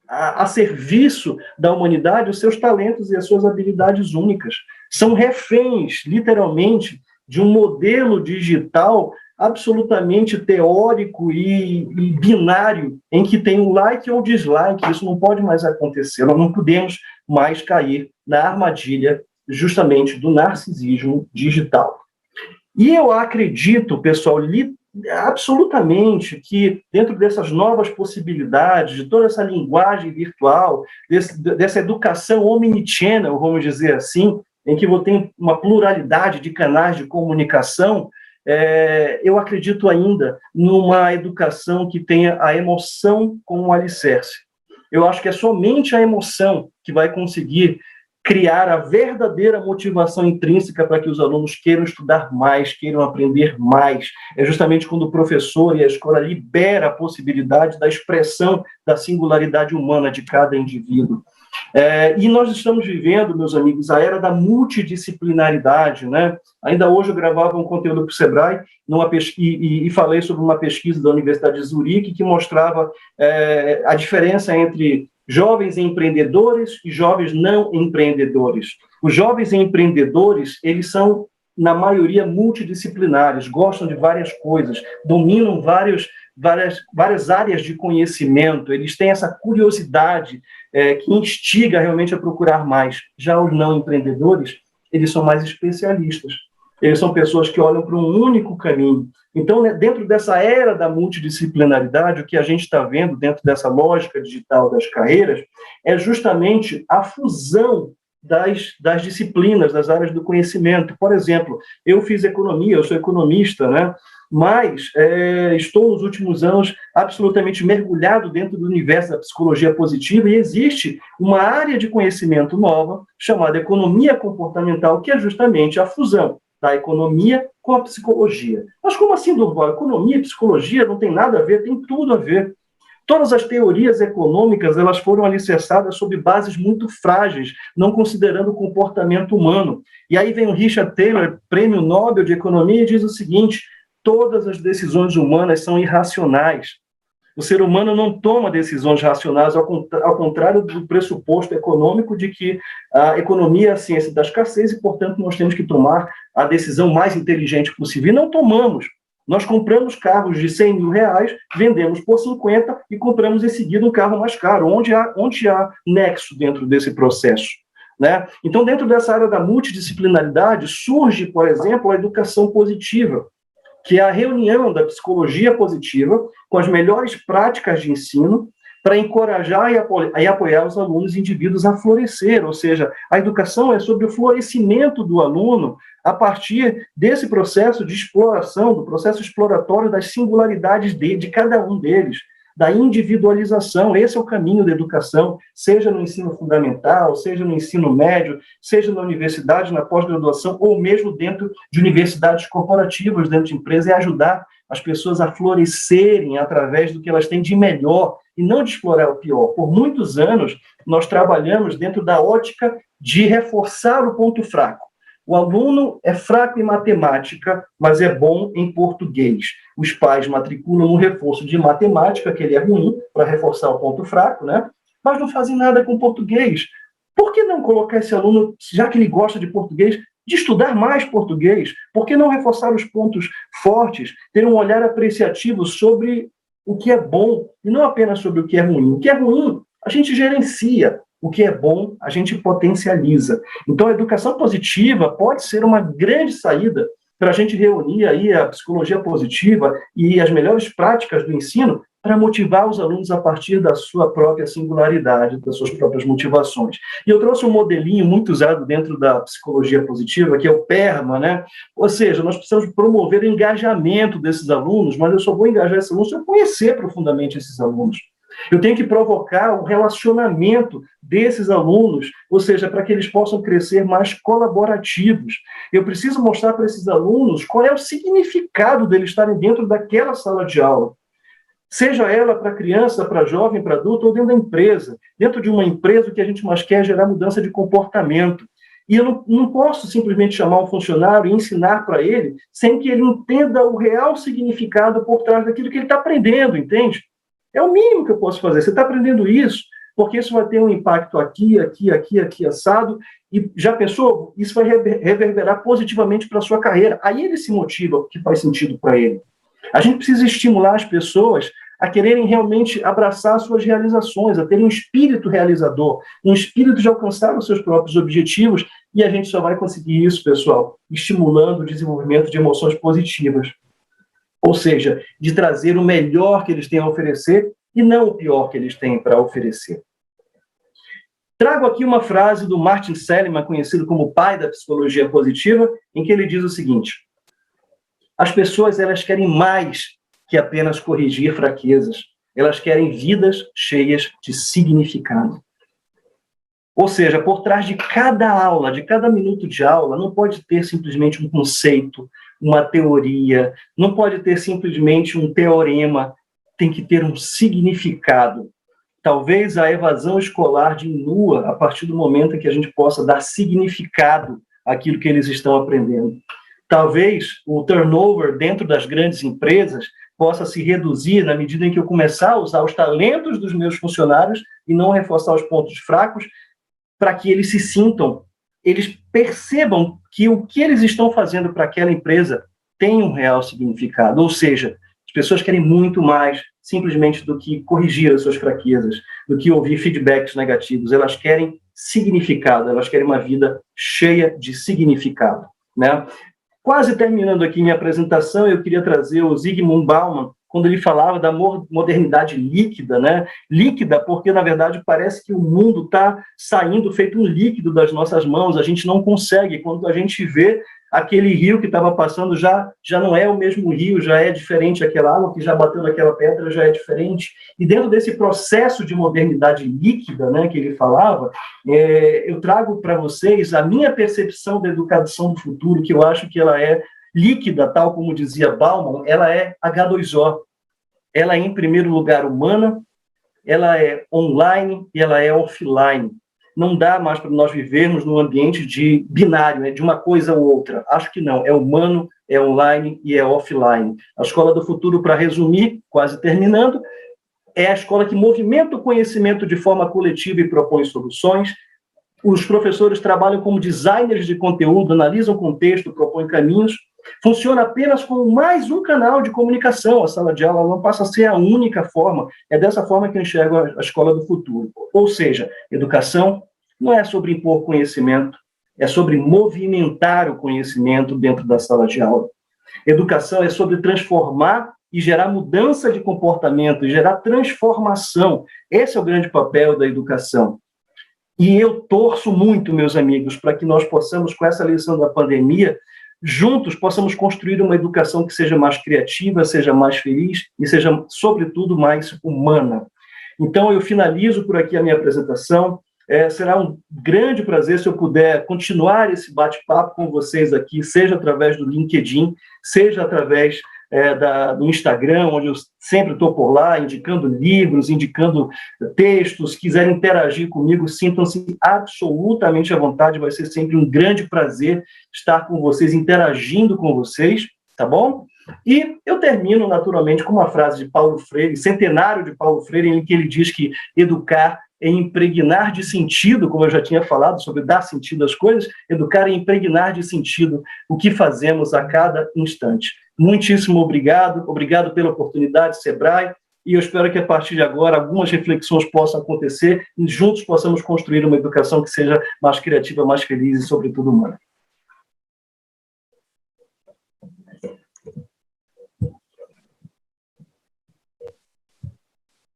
a serviço da humanidade os seus talentos e as suas habilidades únicas. São reféns, literalmente, de um modelo digital absolutamente teórico e binário, em que tem um like ou dislike. Isso não pode mais acontecer. Nós não podemos mais cair na armadilha justamente do narcisismo digital. E eu acredito, pessoal, absolutamente que dentro dessas novas possibilidades, de toda essa linguagem virtual, dessa educação omnichannel, vamos dizer assim, em que você tem uma pluralidade de canais de comunicação, eu acredito ainda numa educação que tenha a emoção como alicerce. Eu acho que é somente a emoção que vai conseguir criar a verdadeira motivação intrínseca para que os alunos queiram estudar mais, queiram aprender mais. É justamente quando o professor e a escola libera a possibilidade da expressão da singularidade humana de cada indivíduo. E nós estamos vivendo, meus amigos, a era da multidisciplinaridade, né? Ainda hoje eu gravava um conteúdo para o Sebrae e falei sobre uma pesquisa da Universidade de Zurique que mostrava a diferença entre jovens empreendedores e jovens não empreendedores. Os jovens empreendedores, eles são na maioria, multidisciplinares, gostam de várias coisas, dominam várias áreas de conhecimento, eles têm essa curiosidade que instiga realmente a procurar mais. Já os não empreendedores, eles são mais especialistas. Eles são pessoas que olham para um único caminho. Então, né, dentro dessa era da multidisciplinaridade, o que a gente está vendo dentro dessa lógica digital das carreiras é justamente a fusão das disciplinas, das áreas do conhecimento. Por exemplo, eu fiz economia, eu sou economista, né? Mas estou, nos últimos anos, absolutamente mergulhado dentro do universo da psicologia positiva e existe uma área de conhecimento nova chamada economia comportamental, que é justamente a fusão da economia com a psicologia. Mas como assim, Durval? Economia e psicologia não tem nada a ver? Tem tudo a ver. Todas as teorias econômicas elas foram alicerçadas sobre bases muito frágeis, não considerando o comportamento humano. E aí vem o Richard Taylor, prêmio Nobel de Economia, e diz o seguinte: todas as decisões humanas são irracionais. O ser humano não toma decisões racionais, ao contrário do pressuposto econômico de que a economia é a ciência da escassez e, portanto, nós temos que tomar a decisão mais inteligente possível. E não tomamos. Nós compramos carros de 100 mil reais, vendemos por 50 e compramos em seguida um carro mais caro. Onde há nexo dentro desse processo? Né? Então, dentro dessa área da multidisciplinaridade, surge, por exemplo, a educação positiva, que é a reunião da psicologia positiva com as melhores práticas de ensino para encorajar e apoiar os alunos e indivíduos a florescer, ou seja, a educação é sobre o florescimento do aluno a partir desse processo de exploração, do processo exploratório das singularidades de cada um deles, da individualização. Esse é o caminho da educação, seja no ensino fundamental, seja no ensino médio, seja na universidade, na pós-graduação, ou mesmo dentro de universidades corporativas, dentro de empresas, é ajudar as pessoas a florescerem através do que elas têm de melhor e não de explorar o pior. Por muitos anos, nós trabalhamos dentro da ótica de reforçar o ponto fraco. O aluno é fraco em matemática, mas é bom em português. Os pais matriculam um reforço de matemática, que ele é ruim, para reforçar o ponto fraco, né? Mas não fazem nada com português. Por que não colocar esse aluno, já que ele gosta de português, de estudar mais português? Por que não reforçar os pontos fortes, ter um olhar apreciativo sobre o que é bom, e não apenas sobre o que é ruim? O que é ruim, a gente gerencia. O que é bom, a gente potencializa. Então, a educação positiva pode ser uma grande saída para a gente reunir aí a psicologia positiva e as melhores práticas do ensino para motivar os alunos a partir da sua própria singularidade, das suas próprias motivações. E eu trouxe um modelinho muito usado dentro da psicologia positiva, que é o PERMA, né? Ou seja, nós precisamos promover o engajamento desses alunos, mas eu só vou engajar esses alunos se eu conhecer profundamente esses alunos. Eu tenho que provocar o relacionamento desses alunos, ou seja, para que eles possam crescer mais colaborativos. Eu preciso mostrar para esses alunos qual é o significado deles estarem dentro daquela sala de aula. Seja ela para criança, para jovem, para adulto, ou dentro da empresa. Dentro de uma empresa, o que a gente mais quer é gerar mudança de comportamento. E eu não posso simplesmente chamar um funcionário e ensinar para ele sem que ele entenda o real significado por trás daquilo que ele está aprendendo, entende? É o mínimo que eu posso fazer. Você está aprendendo isso, porque isso vai ter um impacto aqui, assado, e já pensou? Isso vai reverberar positivamente para a sua carreira. Aí ele se motiva, o que faz sentido para ele. A gente precisa estimular as pessoas a quererem realmente abraçar suas realizações, a terem um espírito realizador, um espírito de alcançar os seus próprios objetivos, e a gente só vai conseguir isso, pessoal, estimulando o desenvolvimento de emoções positivas. Ou seja, de trazer o melhor que eles têm a oferecer e não o pior que eles têm para oferecer. Trago aqui uma frase do Martin Seligman, conhecido como o pai da psicologia positiva, em que ele diz o seguinte: as pessoas elas querem mais que apenas corrigir fraquezas. Elas querem vidas cheias de significado. Ou seja, por trás de cada aula, de cada minuto de aula, não pode ter simplesmente um conceito, uma teoria, não pode ter simplesmente um teorema, tem que ter um significado. Talvez a evasão escolar diminua a partir do momento em que a gente possa dar significado àquilo que eles estão aprendendo. Talvez o turnover dentro das grandes empresas possa se reduzir na medida em que eu começar a usar os talentos dos meus funcionários e não reforçar os pontos fracos, para que eles se sintam eles percebam que o que eles estão fazendo para aquela empresa tem um real significado, ou seja, as pessoas querem muito mais simplesmente do que corrigir as suas fraquezas, do que ouvir feedbacks negativos, elas querem significado, elas querem uma vida cheia de significado, né? Quase terminando aqui minha apresentação, eu queria trazer o Zygmunt Bauman, quando ele falava da modernidade líquida, né? Líquida porque, na verdade, parece que o mundo está saindo feito um líquido das nossas mãos, a gente não consegue, quando a gente vê aquele rio que estava passando, já não é o mesmo rio, já é diferente, aquela água que já bateu naquela pedra já é diferente, e dentro desse processo de modernidade líquida, né, que ele falava, eu trago para vocês a minha percepção da educação do futuro, que eu acho que ela é líquida, tal como dizia Bauman, ela é H2O. Ela é, em primeiro lugar, humana, ela é online e ela é offline. Não dá mais para nós vivermos num ambiente de binário, né, de uma coisa ou outra. Acho que não. É humano, é online e é offline. A Escola do Futuro, para resumir, quase terminando, é a escola que movimenta o conhecimento de forma coletiva e propõe soluções. Os professores trabalham como designers de conteúdo, analisam o contexto, propõem caminhos. Funciona apenas como mais um canal de comunicação. A sala de aula não passa a ser a única forma. É dessa forma que eu enxergo a escola do futuro. Ou seja, educação não é sobre impor conhecimento, é sobre movimentar o conhecimento dentro da sala de aula. Educação é sobre transformar e gerar mudança de comportamento, e gerar transformação. Esse é o grande papel da educação. E eu torço muito, meus amigos, para que nós possamos, com essa lição da pandemia, juntos possamos construir uma educação que seja mais criativa, seja mais feliz e seja, sobretudo, mais humana. Então, eu finalizo por aqui a minha apresentação. Será um grande prazer se eu puder continuar esse bate-papo com vocês aqui, seja através do LinkedIn, seja através do Instagram, onde eu sempre estou por lá, indicando livros, indicando textos. Quiserem interagir comigo, sintam-se absolutamente à vontade, vai ser sempre um grande prazer estar com vocês, interagindo com vocês, tá bom? E eu termino, naturalmente, com uma frase de Paulo Freire, centenário de Paulo Freire, em que ele diz que educar é impregnar de sentido, como eu já tinha falado, sobre dar sentido às coisas, educar é impregnar de sentido o que fazemos a cada instante. Muitíssimo obrigado pela oportunidade, Sebrae, e eu espero que a partir de agora algumas reflexões possam acontecer e juntos possamos construir uma educação que seja mais criativa, mais feliz e, sobretudo, humana.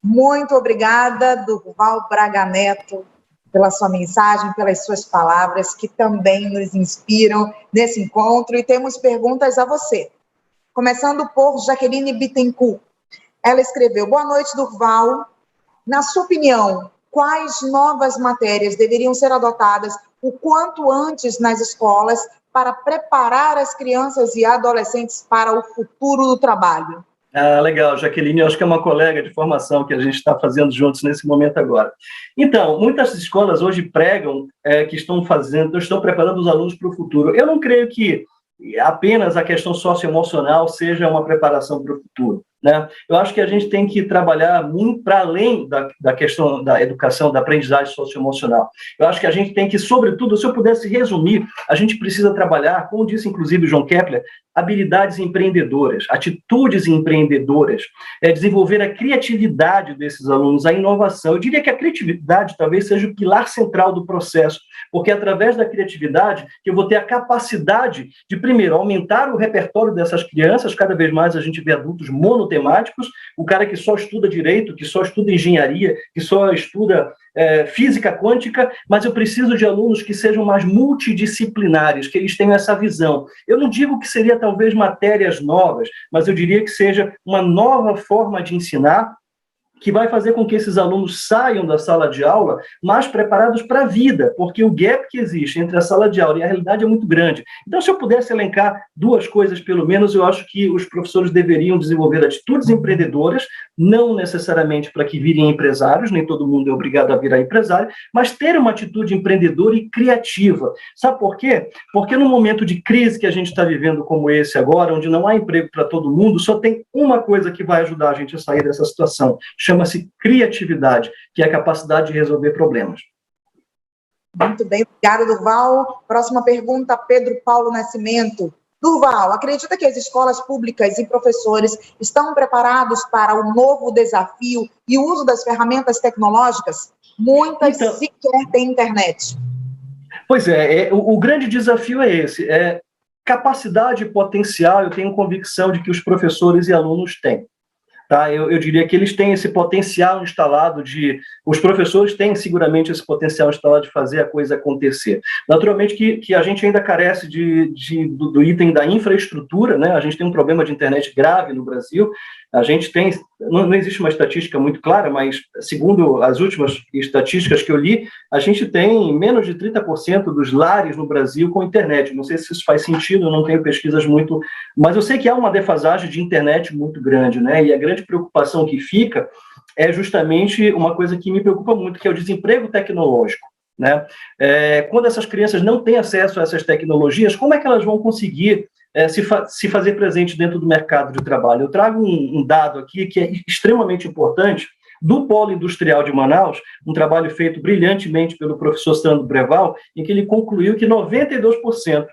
Muito obrigada, Durval Braga Neto, pela sua mensagem, pelas suas palavras, que também nos inspiram nesse encontro. E temos perguntas a você. Começando por Jaqueline Bittencourt. Ela escreveu: boa noite, Durval. Na sua opinião, quais novas matérias deveriam ser adotadas o quanto antes nas escolas para preparar as crianças e adolescentes para o futuro do trabalho? Ah, legal, Jaqueline, eu acho que é uma colega de formação que a gente está fazendo juntos nesse momento agora. Então, muitas escolas hoje pregam que estão preparando os alunos para o futuro. Eu não creio que apenas a questão socioemocional seja uma preparação para o futuro, né? Eu acho que a gente tem que trabalhar muito para além da questão da educação, da aprendizagem socioemocional. Eu acho que a gente tem que, sobretudo, se eu pudesse resumir, a gente precisa trabalhar, como disse inclusive o João Kepler, habilidades empreendedoras, atitudes empreendedoras, desenvolver a criatividade desses alunos, a inovação. Eu diria que a criatividade talvez seja o pilar central do processo, porque é através da criatividade que eu vou ter a capacidade de, primeiro, aumentar o repertório dessas crianças. Cada vez mais a gente vê adultos monotemáticos, o cara que só estuda direito, que só estuda engenharia, que só estuda física quântica, mas eu preciso de alunos que sejam mais multidisciplinares, que eles tenham essa visão. Eu não digo que seria talvez matérias novas, mas eu diria que seja uma nova forma de ensinar, que vai fazer com que esses alunos saiam da sala de aula mais preparados para a vida, porque o gap que existe entre a sala de aula e a realidade é muito grande. Então, se eu pudesse elencar duas coisas, pelo menos, eu acho que os professores deveriam desenvolver atitudes empreendedoras, não necessariamente para que virem empresários, nem todo mundo é obrigado a virar empresário, mas ter uma atitude empreendedora e criativa. Sabe por quê? Porque no momento de crise que a gente está vivendo como esse agora, onde não há emprego para todo mundo, só tem uma coisa que vai ajudar a gente a sair dessa situação: chama-se criatividade, que é a capacidade de resolver problemas. Muito bem, obrigada, Durval. Próxima pergunta, Pedro Paulo Nascimento. Durval, acredita que as escolas públicas e professores estão preparados para o novo desafio e o uso das ferramentas tecnológicas? Muitas sequer têm internet. Pois o grande desafio é esse, capacidade e potencial, eu tenho convicção de que os professores e alunos têm. Tá? Eu diria que eles têm esse potencial instalado os professores têm seguramente esse potencial instalado de fazer a coisa acontecer. Naturalmente que a gente ainda carece do item da infraestrutura, né? A gente tem um problema de internet grave no Brasil, a gente tem, não existe uma estatística muito clara, mas segundo as últimas estatísticas que eu li, a gente tem menos de 30% dos lares no Brasil com internet. Não sei se isso faz sentido, eu não tenho pesquisas muito, mas eu sei que há uma defasagem de internet muito grande, né? E a grande preocupação que fica é justamente uma coisa que me preocupa muito, que é o desemprego tecnológico, né? Quando essas crianças não têm acesso a essas tecnologias, como é que elas vão conseguir se fazer presente dentro do mercado de trabalho? Eu trago um dado aqui que é extremamente importante, do Polo Industrial de Manaus, um trabalho feito brilhantemente pelo professor Sandro Breval, em que ele concluiu que 92%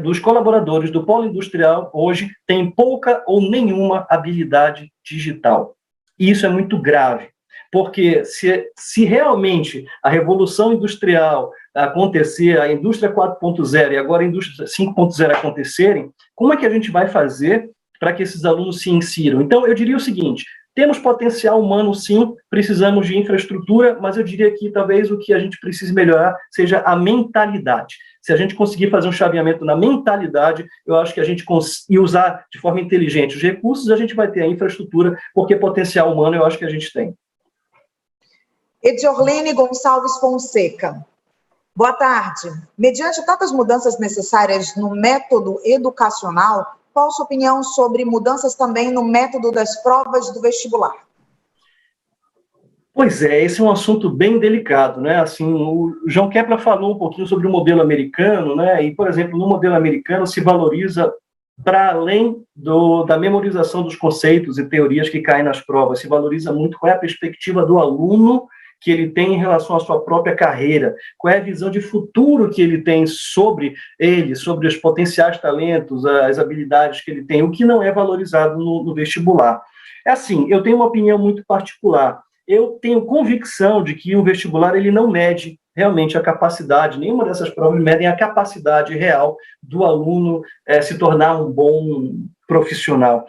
dos colaboradores do Polo Industrial hoje têm pouca ou nenhuma habilidade digital. E isso é muito grave, porque se realmente a revolução industrial acontecer, a indústria 4.0 e agora a indústria 5.0 acontecerem, como é que a gente vai fazer para que esses alunos se insiram? Então, eu diria o seguinte: temos potencial humano, sim, precisamos de infraestrutura, mas eu diria que talvez o que a gente precise melhorar seja a mentalidade. Se a gente conseguir fazer um chaveamento na mentalidade, eu acho que a gente e usar de forma inteligente os recursos, a gente vai ter a infraestrutura, porque potencial humano eu acho que a gente tem. Ediorlene Gonçalves Fonseca. Boa tarde. Mediante tantas mudanças necessárias no método educacional, qual a sua opinião sobre mudanças também no método das provas do vestibular? Pois esse é um assunto bem delicado, né? Assim, o João Kepler falou um pouquinho sobre o modelo americano, né? E, por exemplo, no modelo americano se valoriza, para além da memorização dos conceitos e teorias que caem nas provas, se valoriza muito qual é a perspectiva do aluno que ele tem em relação à sua própria carreira, qual é a visão de futuro que ele tem sobre ele, sobre os potenciais talentos, as habilidades que ele tem, o que não é valorizado no vestibular. É assim, eu tenho uma opinião muito particular. Eu tenho convicção de que o vestibular ele não mede realmente a capacidade, nenhuma dessas provas medem a capacidade real do aluno se tornar um bom profissional.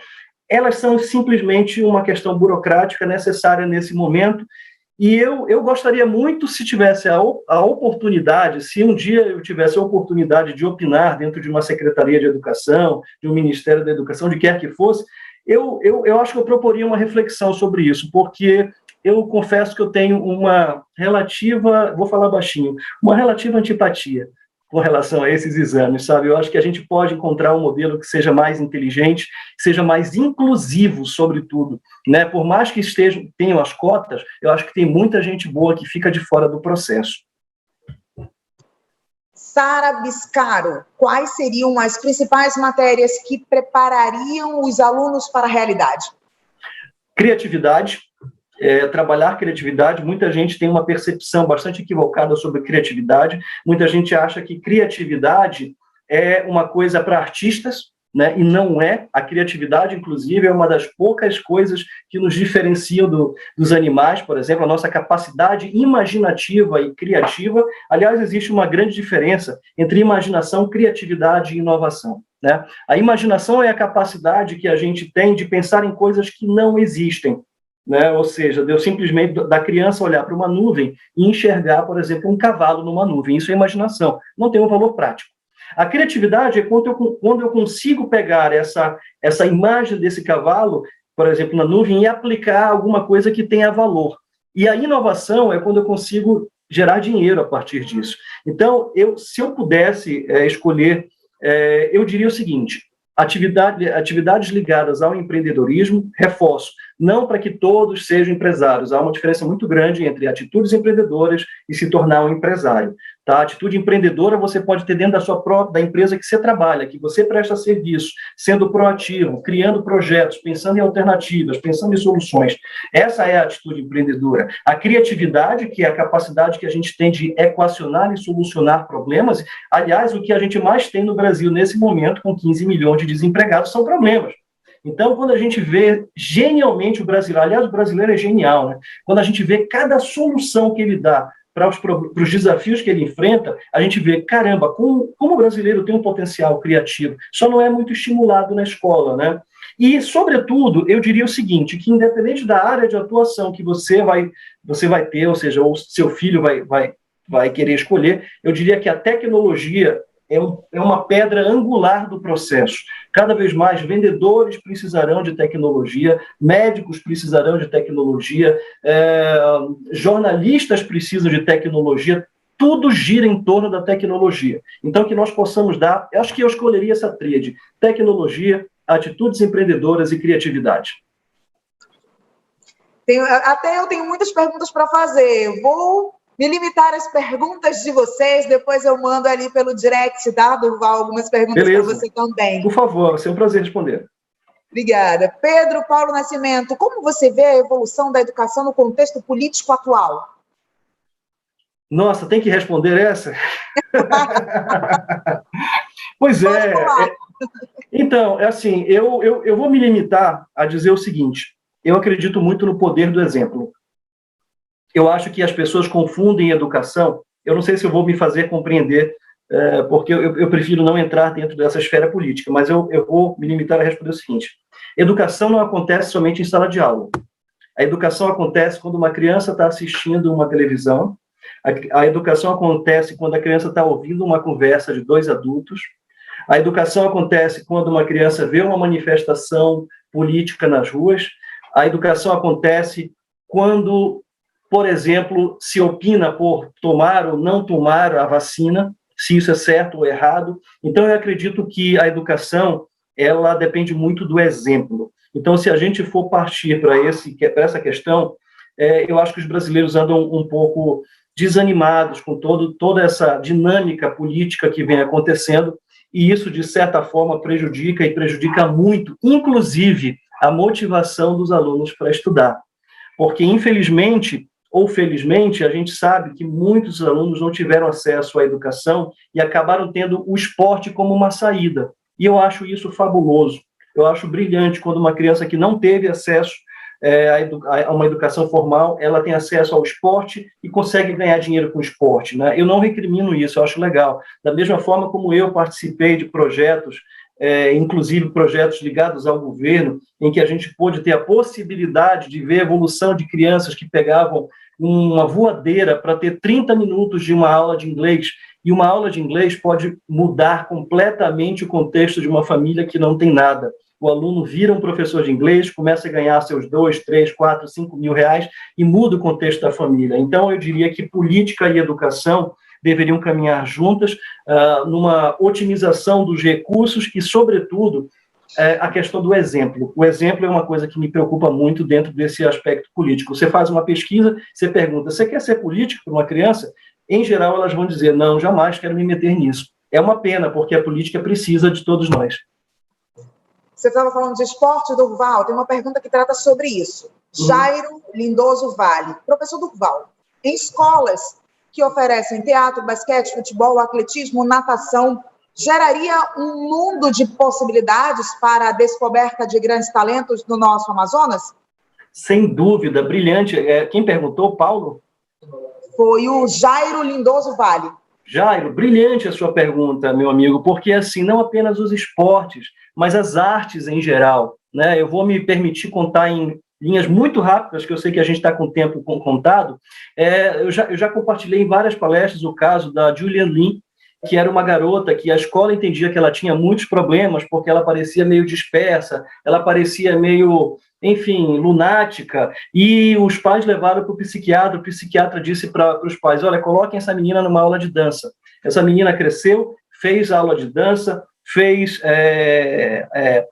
Elas são simplesmente uma questão burocrática necessária nesse momento, e eu gostaria muito, se tivesse a oportunidade, se um dia eu tivesse a oportunidade de opinar dentro de uma Secretaria de Educação, de um Ministério da Educação, de quer que fosse, eu acho que eu proporia uma reflexão sobre isso, porque eu confesso que eu tenho uma relativa, vou falar baixinho, uma relativa antipatia com relação a esses exames, sabe? Eu acho que a gente pode encontrar um modelo que seja mais inteligente, que seja mais inclusivo, sobretudo, né? Por mais que tenham as cotas, eu acho que tem muita gente boa que fica de fora do processo. Sara Biscaro, quais seriam as principais matérias que preparariam os alunos para a realidade? Criatividade. Trabalhar criatividade, muita gente tem uma percepção bastante equivocada sobre criatividade, muita gente acha que criatividade é uma coisa para artistas, né? E não é. A criatividade, inclusive, é uma das poucas coisas que nos diferenciam dos animais, por exemplo, a nossa capacidade imaginativa e criativa. Aliás, existe uma grande diferença entre imaginação, criatividade e inovação, né? A imaginação é a capacidade que a gente tem de pensar em coisas que não existem, né? Ou seja, eu simplesmente da criança olhar para uma nuvem e enxergar, por exemplo, um cavalo numa nuvem. Isso é imaginação, não tem um valor prático. A criatividade é quando eu consigo pegar essa imagem desse cavalo, por exemplo, na nuvem, e aplicar alguma coisa que tenha valor. E a inovação é quando eu consigo gerar dinheiro a partir disso. Então, se eu pudesse escolher, eu diria o seguinte: atividades ligadas ao empreendedorismo, reforço, não para que todos sejam empresários. Há uma diferença muito grande entre atitudes empreendedoras e se tornar um empresário. Tá? A atitude empreendedora você pode ter dentro da empresa que você trabalha, que você presta serviço, sendo proativo, criando projetos, pensando em alternativas, pensando em soluções. Essa é a atitude empreendedora. A criatividade, que é a capacidade que a gente tem de equacionar e solucionar problemas, aliás, o que a gente mais tem no Brasil nesse momento, com 15 milhões de desempregados, são problemas. Então, quando a gente vê genialmente o brasileiro, aliás, o brasileiro é genial, né? Quando a gente vê cada solução que ele dá para os desafios que ele enfrenta, a gente vê, caramba, como o brasileiro tem um potencial criativo, só não é muito estimulado na escola, né? E, sobretudo, eu diria o seguinte, que independente da área de atuação que você vai ter, ou seja, o seu filho vai querer escolher, eu diria que a tecnologia é uma pedra angular do processo. Cada vez mais vendedores precisarão de tecnologia, médicos precisarão de tecnologia, jornalistas precisam de tecnologia, tudo gira em torno da tecnologia. Então, que nós possamos dar, eu acho que eu escolheria essa tríade, tecnologia, atitudes empreendedoras e criatividade. Até eu tenho muitas perguntas para fazer. Eu vou me limitar às perguntas de vocês, depois eu mando ali pelo direct, tá, Durval, algumas perguntas para você também. Por favor, vai ser um prazer responder. Obrigada. Pedro Paulo Nascimento, como você vê a evolução da educação no contexto político atual? Nossa, tem que responder essa? Pois é. Então, assim, eu vou me limitar a dizer o seguinte, eu acredito muito no poder do exemplo. Eu acho que as pessoas confundem educação, eu não sei se eu vou me fazer compreender, porque eu prefiro não entrar dentro dessa esfera política, mas eu vou me limitar a responder o seguinte, educação não acontece somente em sala de aula. A educação acontece quando uma criança está assistindo uma televisão, a educação acontece quando a criança está ouvindo uma conversa de dois adultos, a educação acontece quando uma criança vê uma manifestação política nas ruas, a educação acontece quando, por exemplo, se opina por tomar ou não tomar a vacina, se isso é certo ou errado. Então, eu acredito que a educação, ela depende muito do exemplo. Então, se a gente for partir para essa questão, eu acho que os brasileiros andam um pouco desanimados com toda essa dinâmica política que vem acontecendo, e isso, de certa forma, prejudica muito, inclusive, a motivação dos alunos para estudar. Porque, infelizmente, ou felizmente, a gente sabe que muitos alunos não tiveram acesso à educação e acabaram tendo o esporte como uma saída. E eu acho fabuloso. Eu acho brilhante quando uma criança que não teve acesso a uma educação formal, ela tem acesso ao esporte e consegue ganhar dinheiro com o esporte, né? Eu não recrimino isso, eu acho legal. Da mesma forma como eu participei de projetos, inclusive projetos ligados ao governo, em que a gente pôde ter a possibilidade de ver a evolução de crianças que pegavam uma voadeira para ter 30 minutos de uma aula de inglês, e uma aula de inglês pode mudar completamente o contexto de uma família que não tem nada. O aluno vira um professor de inglês, começa a ganhar seus 2, 3, 4, 5 mil reais e muda o contexto da família. Então, eu diria que política e educação deveriam caminhar juntas numa otimização dos recursos e, sobretudo, a questão do exemplo. O exemplo é uma coisa que me preocupa muito dentro desse aspecto político. Você faz uma pesquisa, você pergunta, você quer ser político para uma criança? Em geral, elas vão dizer, não, jamais quero me meter nisso. É uma pena, porque a política precisa de todos nós. Você estava falando de esporte, Durval, tem uma pergunta que trata sobre isso. Jairo Lindoso Vale. Professor Durval, em escolas que oferecem teatro, basquete, futebol, atletismo, natação, geraria um mundo de possibilidades para a descoberta de grandes talentos no nosso Amazonas? Sem dúvida, brilhante. Quem perguntou, Paulo? Foi o Jairo Lindoso Vale. Jairo, brilhante a sua pergunta, meu amigo, porque assim, não apenas os esportes, mas as artes em geral, né? Eu vou me permitir contar em linhas muito rápidas, que eu sei que a gente está com o tempo contado. Eu já compartilhei em várias palestras o caso da Julian Lin, que era uma garota que a escola entendia que ela tinha muitos problemas, porque ela parecia meio dispersa, ela parecia meio, enfim, lunática, e os pais levaram para o psiquiatra disse para os pais, olha, coloquem essa menina numa aula de dança. Essa menina cresceu, fez a aula de dança, fez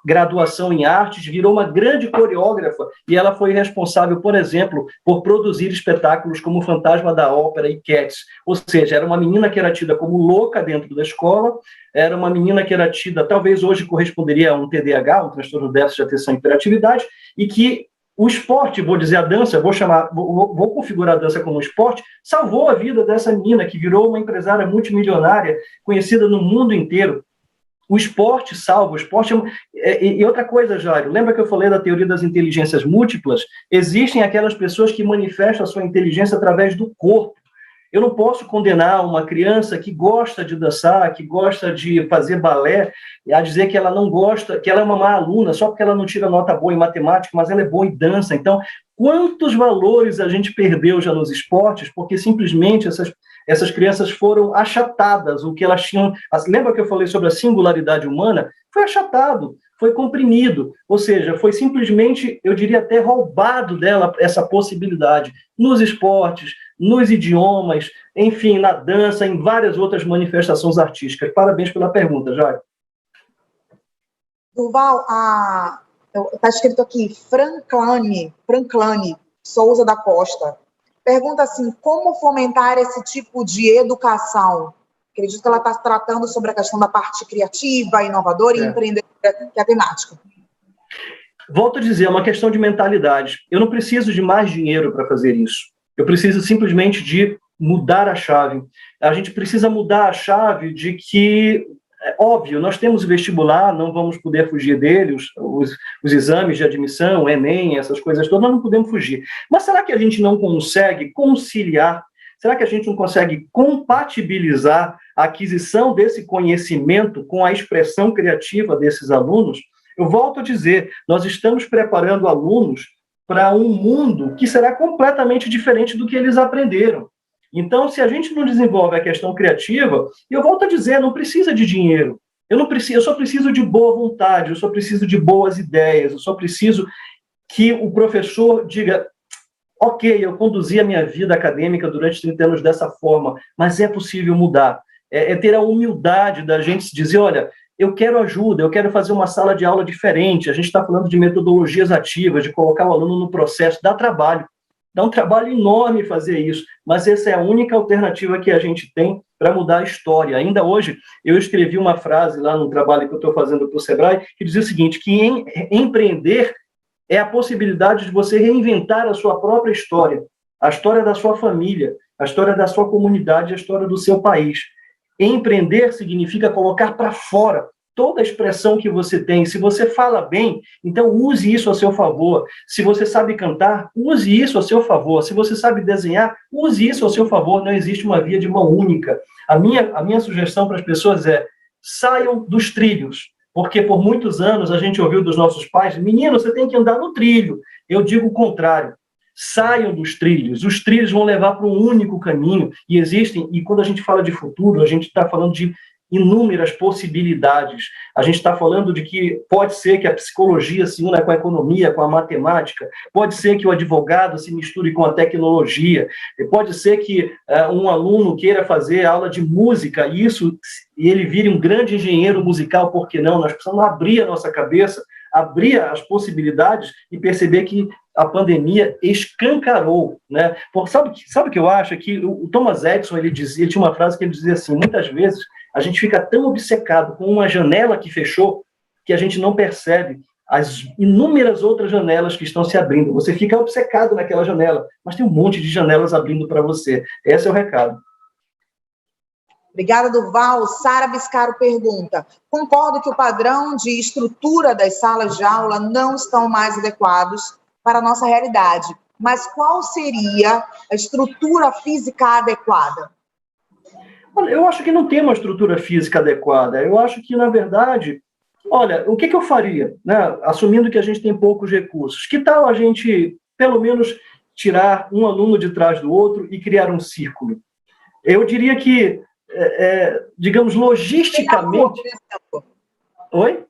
graduação em artes, virou uma grande coreógrafa, e ela foi responsável, por exemplo, por produzir espetáculos como Fantasma da Ópera e Cats. Ou seja, era uma menina que era tida como louca dentro da escola, era uma menina que era tida, talvez hoje corresponderia a um TDAH, um transtorno de déficit de atenção e hiperatividade, e que o esporte, vou dizer a dança, vou configurar a dança como esporte, salvou a vida dessa menina, que virou uma empresária multimilionária, conhecida no mundo inteiro. O esporte salva, o esporte... E outra coisa, Jairo, lembra que eu falei da teoria das inteligências múltiplas? Existem aquelas pessoas que manifestam a sua inteligência através do corpo. Eu não posso condenar uma criança que gosta de dançar, que gosta de fazer balé, a dizer que ela não gosta, que ela é uma má aluna, só porque ela não tira nota boa em matemática, mas ela é boa em dança. Então, quantos valores a gente perdeu já nos esportes, porque simplesmente essas crianças foram achatadas, o que elas tinham... Lembra que eu falei sobre a singularidade humana? Foi achatado, foi comprimido, ou seja, foi simplesmente, eu diria até roubado dela essa possibilidade, nos esportes, nos idiomas, enfim, na dança, em várias outras manifestações artísticas. Parabéns pela pergunta, Jair. Durval, está escrito aqui, Franclane Souza da Costa. Pergunta assim, como fomentar esse tipo de educação? Acredito que ela está tratando sobre a questão da parte criativa, inovadora e empreendedora, que é a temática. Volto a dizer, é uma questão de mentalidade. Eu não preciso de mais dinheiro para fazer isso. Eu preciso simplesmente de mudar a chave. A gente precisa mudar a chave de que, óbvio, nós temos o vestibular, não vamos poder fugir dele, os exames de admissão, o Enem, essas coisas todas, nós não podemos fugir. Mas será que a gente não consegue conciliar? Será que a gente não consegue compatibilizar a aquisição desse conhecimento com a expressão criativa desses alunos? Eu volto a dizer, nós estamos preparando alunos para um mundo que será completamente diferente do que eles aprenderam. Então, se a gente não desenvolve a questão criativa, eu volto a dizer, não precisa de dinheiro. Eu só preciso de boa vontade, eu só preciso de boas ideias, eu só preciso que o professor diga, ok, eu conduzi a minha vida acadêmica durante 30 anos dessa forma, mas é possível mudar. É ter a humildade da gente se dizer, olha, eu quero ajuda, eu quero fazer uma sala de aula diferente, a gente está falando de metodologias ativas, de colocar o aluno no processo, dá trabalho. Dá um trabalho enorme fazer isso, mas essa é a única alternativa que a gente tem para mudar a história. Ainda hoje, eu escrevi uma frase lá no trabalho que eu estou fazendo para o Sebrae, que dizia o seguinte, que empreender é a possibilidade de você reinventar a sua própria história, a história da sua família, a história da sua comunidade, a história do seu país. Empreender significa colocar para fora toda a expressão que você tem. Se você fala bem, então use isso a seu favor. Se você sabe cantar, use isso a seu favor. Se você sabe desenhar, use isso a seu favor. Não existe uma via de mão única. A minha sugestão para as pessoas é, saiam dos trilhos, porque por muitos anos a gente ouviu dos nossos pais, menino, você tem que andar no trilho. Eu digo o contrário. Saiam dos trilhos. Os trilhos vão levar para um único caminho e quando a gente fala de futuro, a gente está falando de inúmeras possibilidades. A gente está falando de que pode ser que a psicologia se una com a economia, com a matemática, pode ser que o advogado se misture com a tecnologia, pode ser que um aluno queira fazer aula de música e ele vire um grande engenheiro musical, por que não? Nós precisamos abrir a nossa cabeça, abrir as possibilidades e perceber que a pandemia escancarou, né? Sabe o que eu acho? Que o Thomas Edison, ele tinha uma frase que ele dizia assim, muitas vezes a gente fica tão obcecado com uma janela que fechou que a gente não percebe as inúmeras outras janelas que estão se abrindo. Você fica obcecado naquela janela, mas tem um monte de janelas abrindo para você. Esse é o recado. Obrigada, Durval. Sara Biscaro pergunta, concordo que o padrão de estrutura das salas de aula não estão mais adequados para a nossa realidade, mas qual seria a estrutura física adequada? Eu acho que não tem uma estrutura física adequada. Eu acho que, na verdade, olha, o que eu faria, né? Assumindo que a gente tem poucos recursos? Que tal a gente, pelo menos, tirar um aluno de trás do outro e criar um círculo? Eu diria que, digamos, logisticamente... Oi?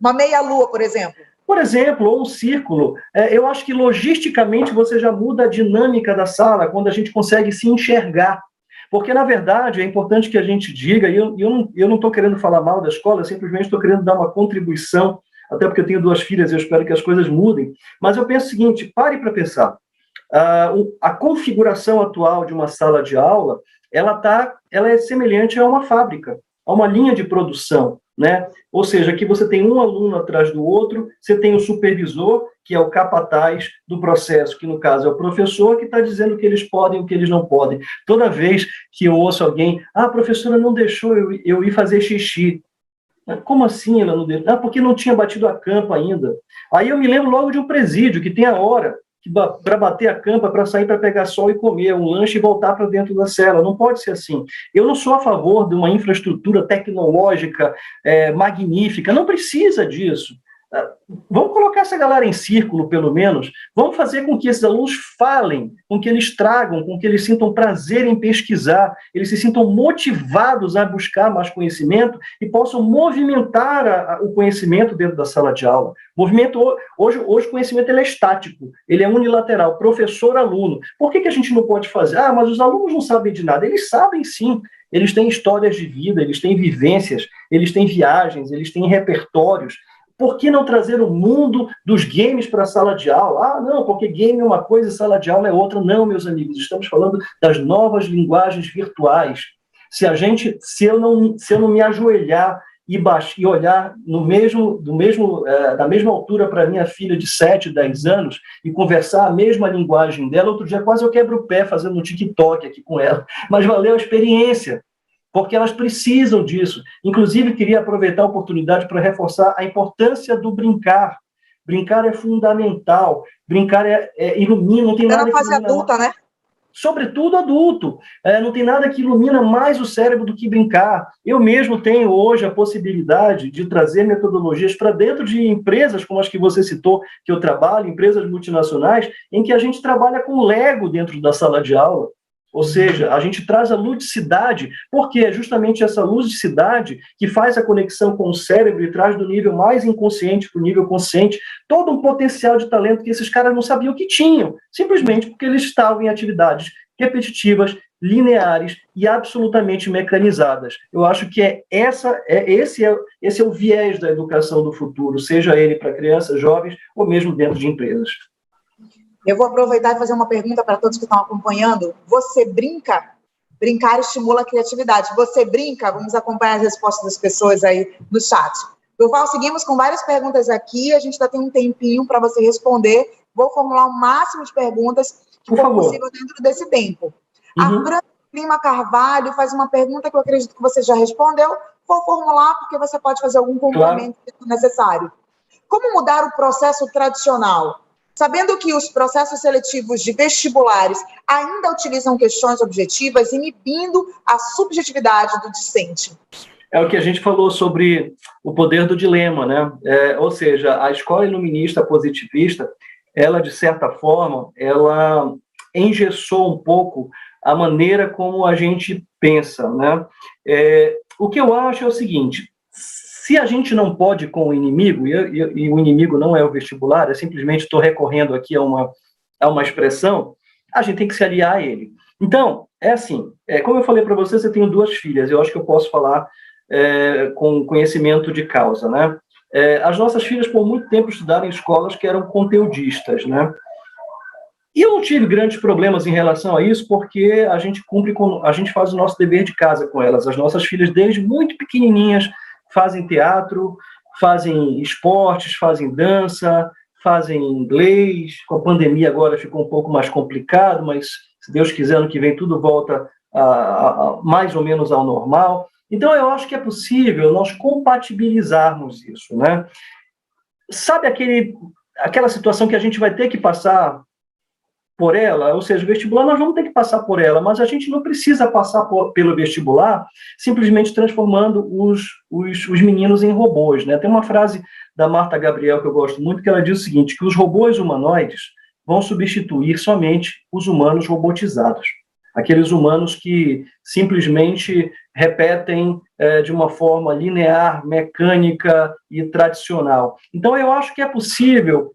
Uma meia-lua, por exemplo. Por exemplo, ou um círculo. Eu acho que, logisticamente, você já muda a dinâmica da sala quando a gente consegue se enxergar. Porque, na verdade, é importante que a gente diga, e eu não estou querendo falar mal da escola, eu simplesmente estou querendo dar uma contribuição, até porque eu tenho 2 filhas e eu espero que as coisas mudem, mas eu penso o seguinte, pare para pensar, a configuração atual de uma sala de aula, ela é semelhante a uma fábrica, a uma linha de produção, né? Ou seja, aqui você tem um aluno atrás do outro, você tem o supervisor, que é o capataz do processo, que no caso é o professor, que está dizendo o que eles podem e o que eles não podem. Toda vez que eu ouço alguém, a professora não deixou eu ir fazer xixi. Como assim ela não deixou? Porque não tinha batido a campa ainda. Aí eu me lembro logo de um presídio, que tem a hora para bater a campa, para sair para pegar sol e comer um lanche e voltar para dentro da cela. Não pode ser assim. Eu não sou a favor de uma infraestrutura tecnológica magnífica, não precisa disso. Vamos colocar essa galera em círculo, pelo menos. Vamos fazer com que esses alunos falem, com que eles tragam, com que eles sintam prazer em pesquisar, eles se sintam motivados a buscar mais conhecimento e possam movimentar o conhecimento dentro da sala de aula. Hoje o conhecimento ele é estático, ele é unilateral, professor-aluno. Por que a gente não pode fazer? Mas os alunos não sabem de nada. Eles sabem sim. Eles têm histórias de vida, eles têm vivências, eles têm viagens, eles têm repertórios. Por que não trazer o mundo dos games para a sala de aula? Não, porque game é uma coisa e sala de aula é outra. Não, meus amigos, estamos falando das novas linguagens virtuais. Se eu não me ajoelhar e olhar da mesma altura para minha filha de 7, 10 anos e conversar a mesma linguagem dela, outro dia quase eu quebro o pé fazendo um TikTok aqui com ela. Mas valeu a experiência, porque elas precisam disso. Inclusive, queria aproveitar a oportunidade para reforçar a importância do brincar. Brincar é fundamental. Brincar ilumina, não tem nada na fase adulta, né? Sobretudo adulto. Não tem nada que ilumina mais o cérebro do que brincar. Eu mesmo tenho hoje a possibilidade de trazer metodologias para dentro de empresas, como as que você citou, que eu trabalho, empresas multinacionais, em que a gente trabalha com Lego dentro da sala de aula. Ou seja, a gente traz a ludicidade, porque é justamente essa ludicidade que faz a conexão com o cérebro e traz do nível mais inconsciente para o nível consciente todo um potencial de talento que esses caras não sabiam que tinham, simplesmente porque eles estavam em atividades repetitivas, lineares e absolutamente mecanizadas. Eu acho que esse é o viés da educação do futuro, seja ele para crianças, jovens ou mesmo dentro de empresas. Eu vou aproveitar e fazer uma pergunta para todos que estão acompanhando. Você brinca? Brincar estimula a criatividade. Você brinca? Vamos acompanhar as respostas das pessoas aí no chat. Durval, seguimos com várias perguntas aqui. A gente ainda tem um tempinho para você responder. Vou formular o máximo de perguntas que for possível dentro desse tempo. A Fran Lima Carvalho faz uma pergunta que eu acredito que você já respondeu. Vou formular porque você pode fazer algum complemento se necessário. Como mudar o processo tradicional? Sabendo que os processos seletivos de vestibulares ainda utilizam questões objetivas, inibindo a subjetividade do discente. É o que a gente falou sobre o poder do dilema, né? Ou seja, a escola iluminista positivista, ela, de certa forma, ela engessou um pouco a maneira como a gente pensa, né? O que eu acho é o seguinte: se a gente não pode com o inimigo, e o inimigo não é o vestibular, simplesmente estou recorrendo aqui a uma expressão, a gente tem que se aliar a ele. Então, como eu falei para você, eu tenho 2 filhas, eu acho que eu posso falar com conhecimento de causa, né? As nossas filhas, por muito tempo, estudaram em escolas que eram conteudistas, né? E eu não tive grandes problemas em relação a isso, porque a gente faz o nosso dever de casa com elas. As nossas filhas, desde muito pequenininhas, fazem teatro, fazem esportes, fazem dança, fazem inglês. Com a pandemia agora ficou um pouco mais complicado, mas se Deus quiser, ano que vem tudo volta mais ou menos ao normal. Então, eu acho que é possível nós compatibilizarmos isso, né? Sabe aquela situação que a gente vai ter que passar por ela, ou seja, o vestibular nós vamos ter que passar por ela, mas a gente não precisa passar pelo vestibular simplesmente transformando os meninos em robôs, né? Tem uma frase da Marta Gabriel que eu gosto muito, que ela diz o seguinte, que os robôs humanoides vão substituir somente os humanos robotizados, aqueles humanos que simplesmente repetem de uma forma linear, mecânica e tradicional. Então, eu acho que é possível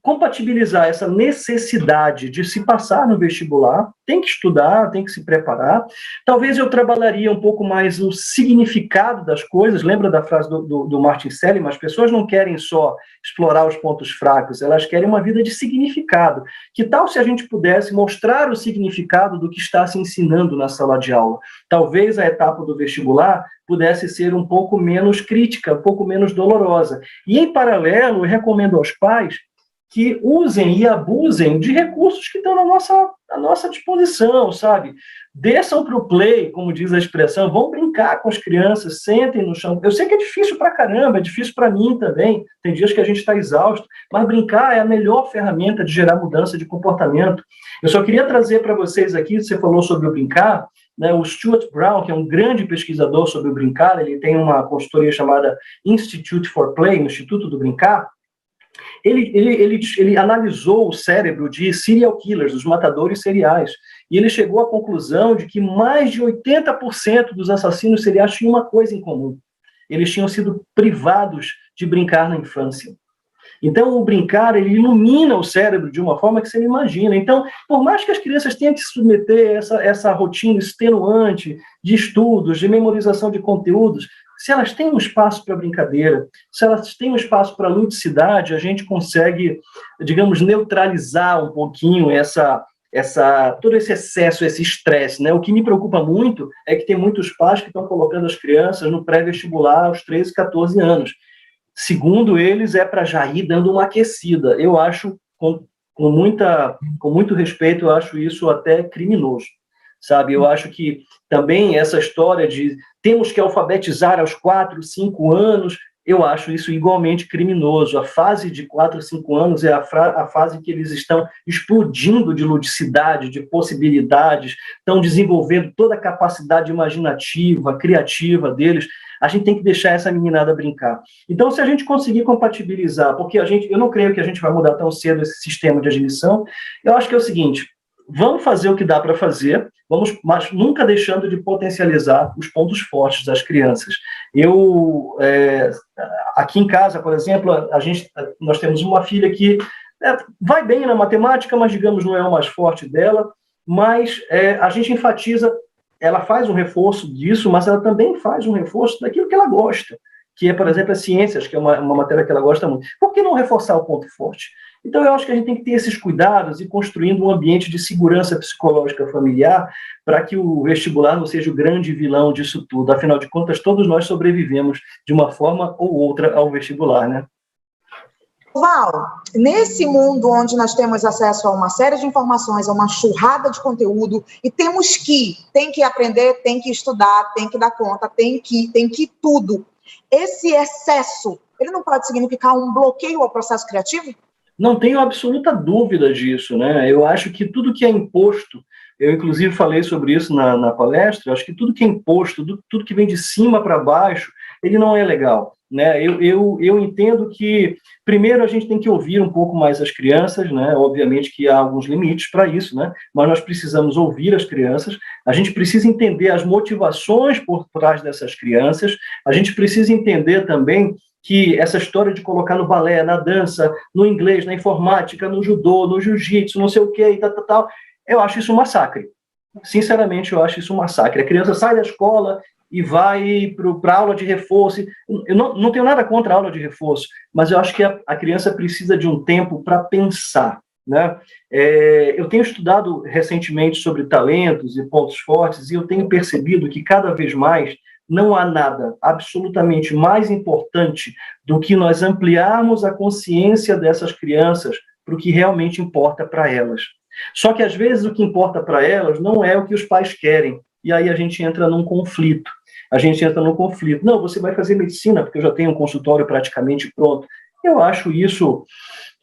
compatibilizar essa necessidade de se passar no vestibular, tem que estudar, tem que se preparar. Talvez eu trabalharia um pouco mais o significado das coisas. Lembra da frase do Martin Seligman? As pessoas não querem só explorar os pontos fracos, elas querem uma vida de significado. Que tal se a gente pudesse mostrar o significado do que está se ensinando na sala de aula? Talvez a etapa do vestibular pudesse ser um pouco menos crítica, um pouco menos dolorosa. E, em paralelo, eu recomendo aos pais que usem e abusem de recursos que estão à nossa disposição, sabe? Desçam para o play, como diz a expressão, vão brincar com as crianças, sentem no chão. Eu sei que é difícil para caramba, é difícil para mim também, tem dias que a gente está exausto, mas brincar é a melhor ferramenta de gerar mudança de comportamento. Eu só queria trazer para vocês aqui, você falou sobre o brincar, né, o Stuart Brown, que é um grande pesquisador sobre o brincar, ele tem uma consultoria chamada Institute for Play, o Instituto do Brincar. Ele analisou o cérebro de serial killers, os matadores seriais, e ele chegou à conclusão de que mais de 80% dos assassinos seriais tinham uma coisa em comum. Eles tinham sido privados de brincar na infância. Então, o brincar, ele ilumina o cérebro de uma forma que você não imagina. Então, por mais que as crianças tenham que se submeter a essa rotina extenuante de estudos, de memorização de conteúdos, se elas têm um espaço para brincadeira, se elas têm um espaço para ludicidade, a gente consegue, digamos, neutralizar um pouquinho todo esse excesso, esse estresse, né? O que me preocupa muito é que tem muitos pais que estão colocando as crianças no pré-vestibular aos 13, 14 anos. Segundo eles, é para já ir dando uma aquecida. Eu acho, com muito respeito, eu acho isso até criminoso, sabe? Eu acho que também essa história de temos que alfabetizar aos 4, 5 anos, eu acho isso igualmente criminoso. A fase de 4, 5 anos é a fase que eles estão explodindo de ludicidade, de possibilidades, estão desenvolvendo toda a capacidade imaginativa, criativa deles. A gente tem que deixar essa meninada brincar. Então, se a gente conseguir compatibilizar, porque eu não creio que a gente vai mudar tão cedo esse sistema de admissão, eu acho que é o seguinte, vamos fazer o que dá para fazer, mas nunca deixando de potencializar os pontos fortes das crianças. Aqui em casa, por exemplo, nós temos uma filha que vai bem na matemática, mas, digamos, não é o mais forte dela, mas a gente enfatiza, ela faz um reforço disso, mas ela também faz um reforço daquilo que ela gosta, que é, por exemplo, as ciências, que é uma matéria que ela gosta muito. Por que não reforçar o ponto forte? Então, eu acho que a gente tem que ter esses cuidados e construindo um ambiente de segurança psicológica familiar para que o vestibular não seja o grande vilão disso tudo. Afinal de contas, todos nós sobrevivemos de uma forma ou outra ao vestibular, né? Val, nesse mundo onde nós temos acesso a uma série de informações, a uma churrada de conteúdo, e tem que aprender, tem que estudar, tem que dar conta, tem que tudo. Esse excesso, ele não pode significar um bloqueio ao processo criativo? Não tenho absoluta dúvida disso, né? Eu acho que tudo que é imposto, eu inclusive falei sobre isso na palestra, eu acho que tudo que é imposto, tudo que vem de cima para baixo, ele não é legal, né? Eu entendo que, primeiro, a gente tem que ouvir um pouco mais as crianças, né? Obviamente que há alguns limites para isso, né? Mas nós precisamos ouvir as crianças, a gente precisa entender as motivações por trás dessas crianças, a gente precisa entender também que essa história de colocar no balé, na dança, no inglês, na informática, no judô, no jiu-jitsu, não sei o quê, e tal, eu acho isso um massacre. Sinceramente, eu acho isso um massacre. A criança sai da escola e vai para a aula de reforço. Eu não tenho nada contra a aula de reforço, mas eu acho que a criança precisa de um tempo para pensar, né? Eu tenho estudado recentemente sobre talentos e pontos fortes e eu tenho percebido que cada vez mais não há nada absolutamente mais importante do que nós ampliarmos a consciência dessas crianças para o que realmente importa para elas. Só que, às vezes, o que importa para elas não é o que os pais querem. E aí a gente entra num conflito. Não, você vai fazer medicina, porque eu já tenho um consultório praticamente pronto. Eu acho isso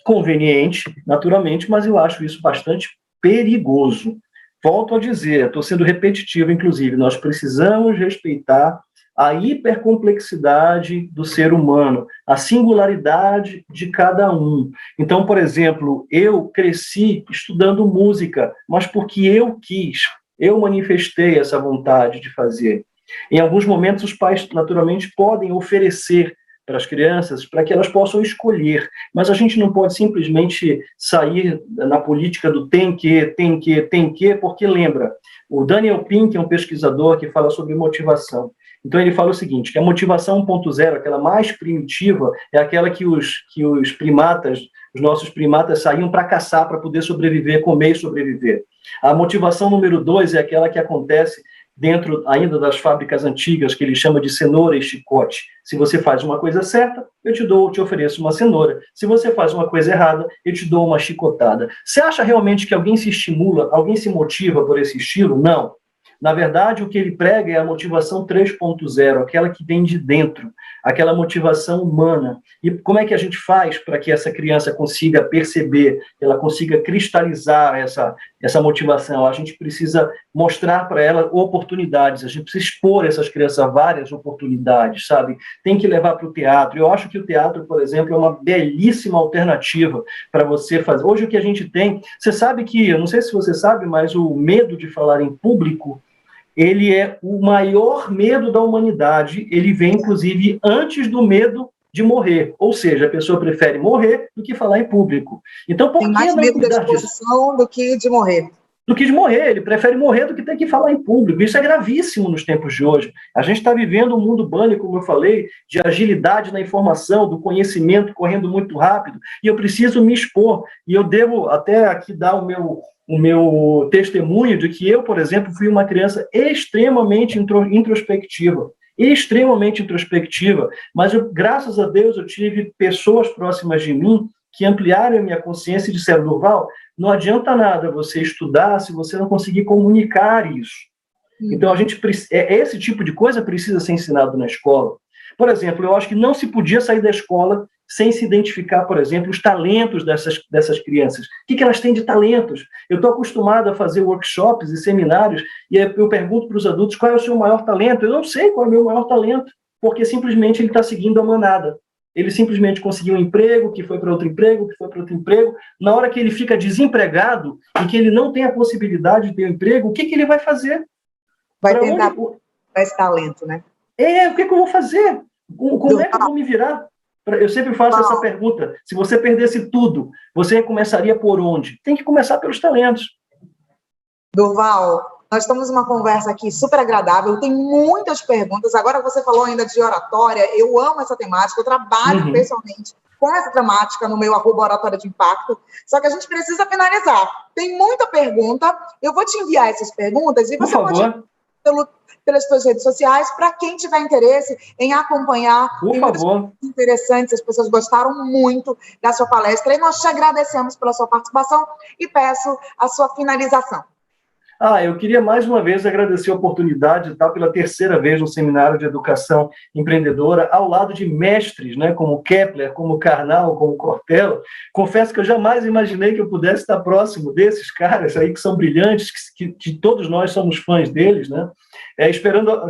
conveniente, naturalmente, mas eu acho isso bastante perigoso. Volto a dizer, estou sendo repetitivo, inclusive, nós precisamos respeitar a hipercomplexidade do ser humano, a singularidade de cada um. Então, por exemplo, eu cresci estudando música, mas porque eu quis, eu manifestei essa vontade de fazer. Em alguns momentos, os pais, naturalmente, podem oferecer para as crianças, para que elas possam escolher. Mas a gente não pode simplesmente sair na política do tem que, porque lembra, o Daniel Pink é um pesquisador que fala sobre motivação. Então ele fala o seguinte, que a motivação 1.0, aquela mais primitiva, é aquela que os primatas, os nossos primatas saíam para caçar, para poder sobreviver, comer e sobreviver. A motivação número 2 é aquela que acontece dentro ainda das fábricas antigas, que ele chama de cenoura e chicote. Se você faz uma coisa certa, eu te ofereço uma cenoura. Se você faz uma coisa errada, eu te dou uma chicotada. Você acha realmente que alguém se estimula, alguém se motiva por esse estilo? Não. Na verdade, o que ele prega é a motivação 3.0, aquela que vem de dentro, aquela motivação humana. E como é que a gente faz para que essa criança consiga perceber, ela consiga cristalizar essa motivação? A gente precisa mostrar para ela oportunidades, a gente precisa expor essas crianças a várias oportunidades, sabe? Tem que levar para o teatro. Eu acho que o teatro, por exemplo, é uma belíssima alternativa para você fazer. Hoje o que a gente tem, você sabe que, eu não sei se você sabe, mas o medo de falar em público, ele é o maior medo da humanidade, ele vem, inclusive, antes do medo de morrer, ou seja, a pessoa prefere morrer do que falar em público. Então, por que não cuidar disso? Tem mais medo da exposição do que de morrer. Do que de morrer, ele prefere morrer do que ter que falar em público. Isso é gravíssimo nos tempos de hoje. A gente está vivendo um mundo bunny, como eu falei, de agilidade na informação, do conhecimento correndo muito rápido, e eu preciso me expor, e eu devo até aqui dar o meu testemunho de que eu, por exemplo, fui uma criança extremamente introspectiva, mas graças a Deus eu tive pessoas próximas de mim que ampliaram a minha consciência e disseram, Durval, não adianta nada você estudar se você não conseguir comunicar isso. Então, esse tipo de coisa precisa ser ensinado na escola. Por exemplo, eu acho que não se podia sair da escola sem se identificar, por exemplo, os talentos dessas crianças. O que elas têm de talentos? Eu estou acostumado a fazer workshops e seminários e eu pergunto para os adultos qual é o seu maior talento. Eu não sei qual é o meu maior talento, porque simplesmente ele está seguindo a manada. Ele simplesmente conseguiu um emprego, que foi para outro emprego, que foi para outro emprego. Na hora que ele fica desempregado e que ele não tem a possibilidade de ter um emprego, o que ele vai fazer? Vai tentar esse talento, né? O que eu vou fazer? Como é que eu vou me virar? Eu sempre faço essa pergunta. Se você perdesse tudo, você começaria por onde? Tem que começar pelos talentos. Durval, nós estamos numa conversa aqui super agradável, tem muitas perguntas. Agora você falou ainda de oratória, eu amo essa temática, eu trabalho pessoalmente com essa temática no meu @oratória de impacto, só que a gente precisa finalizar. Tem muita pergunta, eu vou te enviar essas perguntas e você pode pelas suas redes sociais, para quem tiver interesse em acompanhar. Por favor. Interessantes, as pessoas gostaram muito da sua palestra, e nós te agradecemos pela sua participação e peço a sua finalização. Eu queria mais uma vez agradecer a oportunidade de estar pela terceira vez no Seminário de Educação Empreendedora, ao lado de mestres, né, como Kepler, como Karnal, como Cortella. Confesso que eu jamais imaginei que eu pudesse estar próximo desses caras aí que são brilhantes, que todos nós somos fãs deles, né?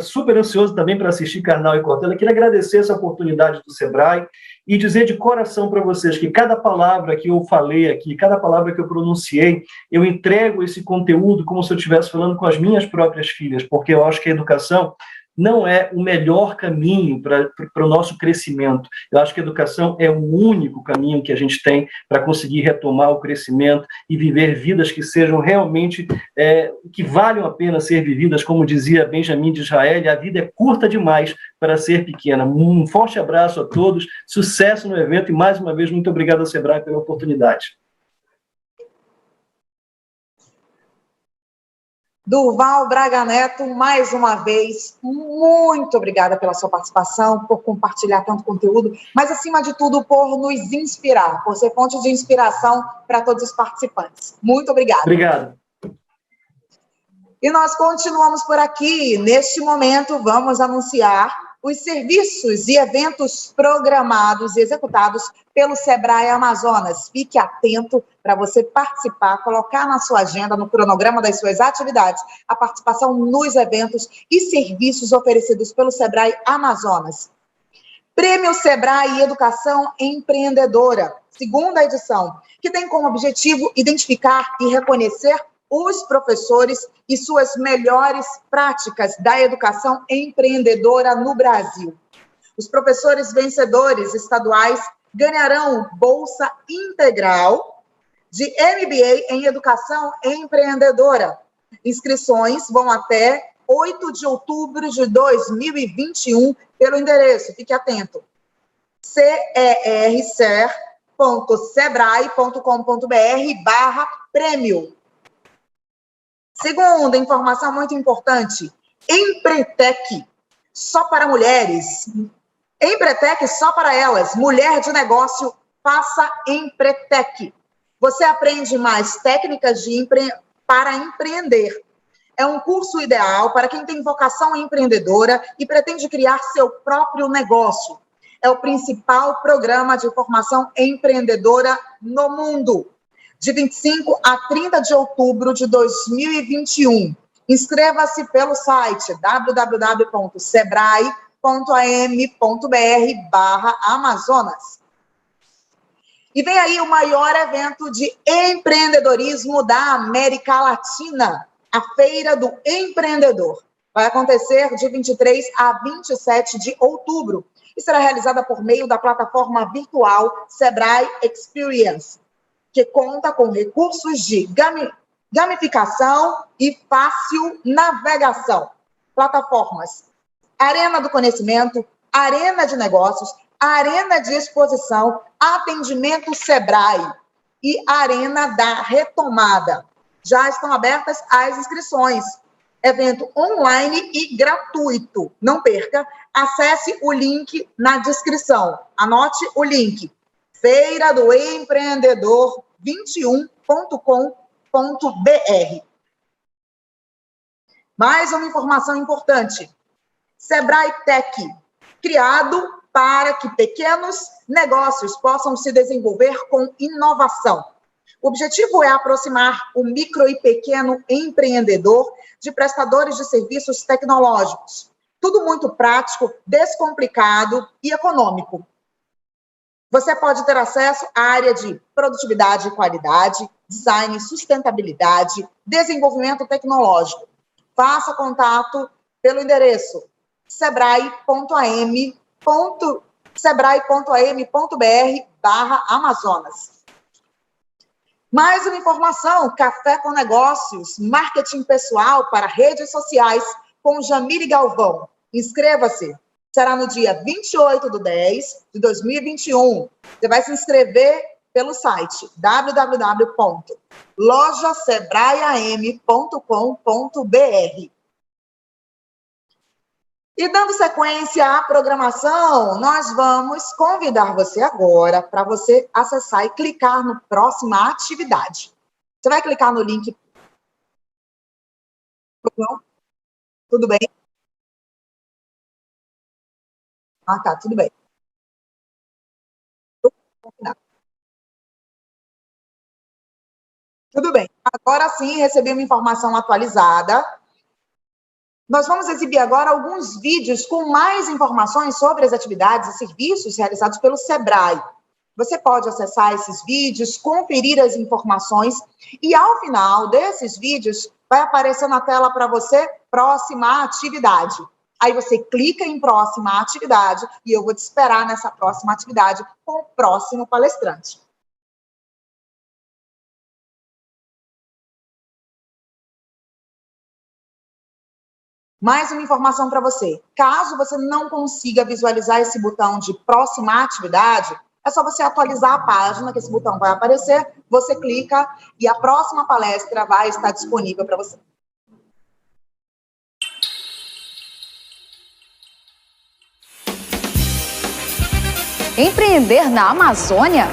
Super ansioso também para assistir Karnal e Cortella. Queria agradecer essa oportunidade do Sebrae e dizer de coração para vocês que cada palavra que eu falei aqui, cada palavra que eu pronunciei, eu entrego esse conteúdo como se eu estivesse falando com as minhas próprias filhas, porque eu acho que a educação não é o melhor caminho para o nosso crescimento. Eu acho que a educação é o único caminho que a gente tem para conseguir retomar o crescimento e viver vidas que sejam realmente, que valham a pena ser vividas, como dizia Benjamin de Israel, a vida é curta demais para ser pequena. Um forte abraço a todos, sucesso no evento e, mais uma vez, muito obrigado ao Sebrae pela oportunidade. Durval Braga Neto, mais uma vez, muito obrigada pela sua participação, por compartilhar tanto conteúdo, mas, acima de tudo, por nos inspirar, por ser fonte de inspiração para todos os participantes. Muito obrigada. Obrigado. E nós continuamos por aqui. Neste momento, vamos anunciar os serviços e eventos programados e executados pelo Sebrae Amazonas. Fique atento para você participar, colocar na sua agenda, no cronograma das suas atividades, a participação nos eventos e serviços oferecidos pelo Sebrae Amazonas. Prêmio Sebrae Educação Empreendedora, segunda edição, que tem como objetivo identificar e reconhecer os professores e suas melhores práticas da educação empreendedora no Brasil. Os professores vencedores estaduais ganharão bolsa integral de MBA em Educação Empreendedora. Inscrições vão até 8 de outubro de 2021 pelo endereço, fique atento, cercer.sebrae.com.br/prêmio. Segunda informação muito importante, Empretec, só para mulheres. Empretec só para elas. Mulher de negócio, faça Empretec. Você aprende mais técnicas para empreender. É um curso ideal para quem tem vocação empreendedora e pretende criar seu próprio negócio. É o principal programa de formação empreendedora no mundo. De 25 a 30 de outubro de 2021. Inscreva-se pelo site www.sebrae.am.br/Amazonas. E vem aí o maior evento de empreendedorismo da América Latina, a Feira do Empreendedor. Vai acontecer de 23 a 27 de outubro e será realizada por meio da plataforma virtual Sebrae Experience, que conta com recursos de gamificação e fácil navegação. Plataformas: Arena do Conhecimento, Arena de Negócios, Arena de Exposição, Atendimento Sebrae e Arena da Retomada. Já estão abertas as inscrições. Evento online e gratuito. Não perca, acesse o link na descrição. Anote o link: feiradoempreendedor21.com.br. Mais uma informação importante. Sebrae Tech, criado para que pequenos negócios possam se desenvolver com inovação. O objetivo é aproximar o micro e pequeno empreendedor de prestadores de serviços tecnológicos. Tudo muito prático, descomplicado e econômico. Você pode ter acesso à área de produtividade e qualidade, design, sustentabilidade, desenvolvimento tecnológico. Faça contato pelo endereço sebrae.am.br/Amazonas. Mais uma informação, Café com Negócios, marketing pessoal para redes sociais com Jamile Galvão. Inscreva-se. Será no dia 28/10/2021. Você vai se inscrever pelo site www.lojasebraeam.com.br. E dando sequência à programação, nós vamos convidar você agora para você acessar e clicar no Próxima Atividade. Você vai clicar no link. Tudo bem? Ah, tá, tudo bem. Tudo bem. Agora sim, recebi uma informação atualizada. Nós vamos exibir agora alguns vídeos com mais informações sobre as atividades e serviços realizados pelo Sebrae. Você pode acessar esses vídeos, conferir as informações e, ao final desses vídeos, vai aparecer na tela para você Próxima Atividade. Aí você clica em Próxima Atividade e eu vou te esperar nessa próxima atividade com o próximo palestrante. Mais uma informação para você. Caso você não consiga visualizar esse botão de Próxima Atividade, é só você atualizar a página, que esse botão vai aparecer, você clica e a próxima palestra vai estar disponível para você. Empreender na Amazônia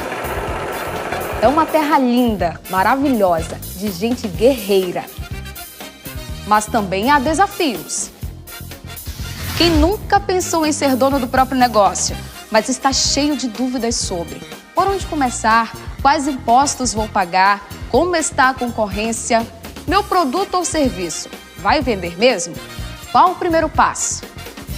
é uma terra linda, maravilhosa, de gente guerreira. Mas também há desafios. Quem nunca pensou em ser dono do próprio negócio, mas está cheio de dúvidas sobre por onde começar, quais impostos vou pagar, como está a concorrência, meu produto ou serviço vai vender mesmo? Qual o primeiro passo?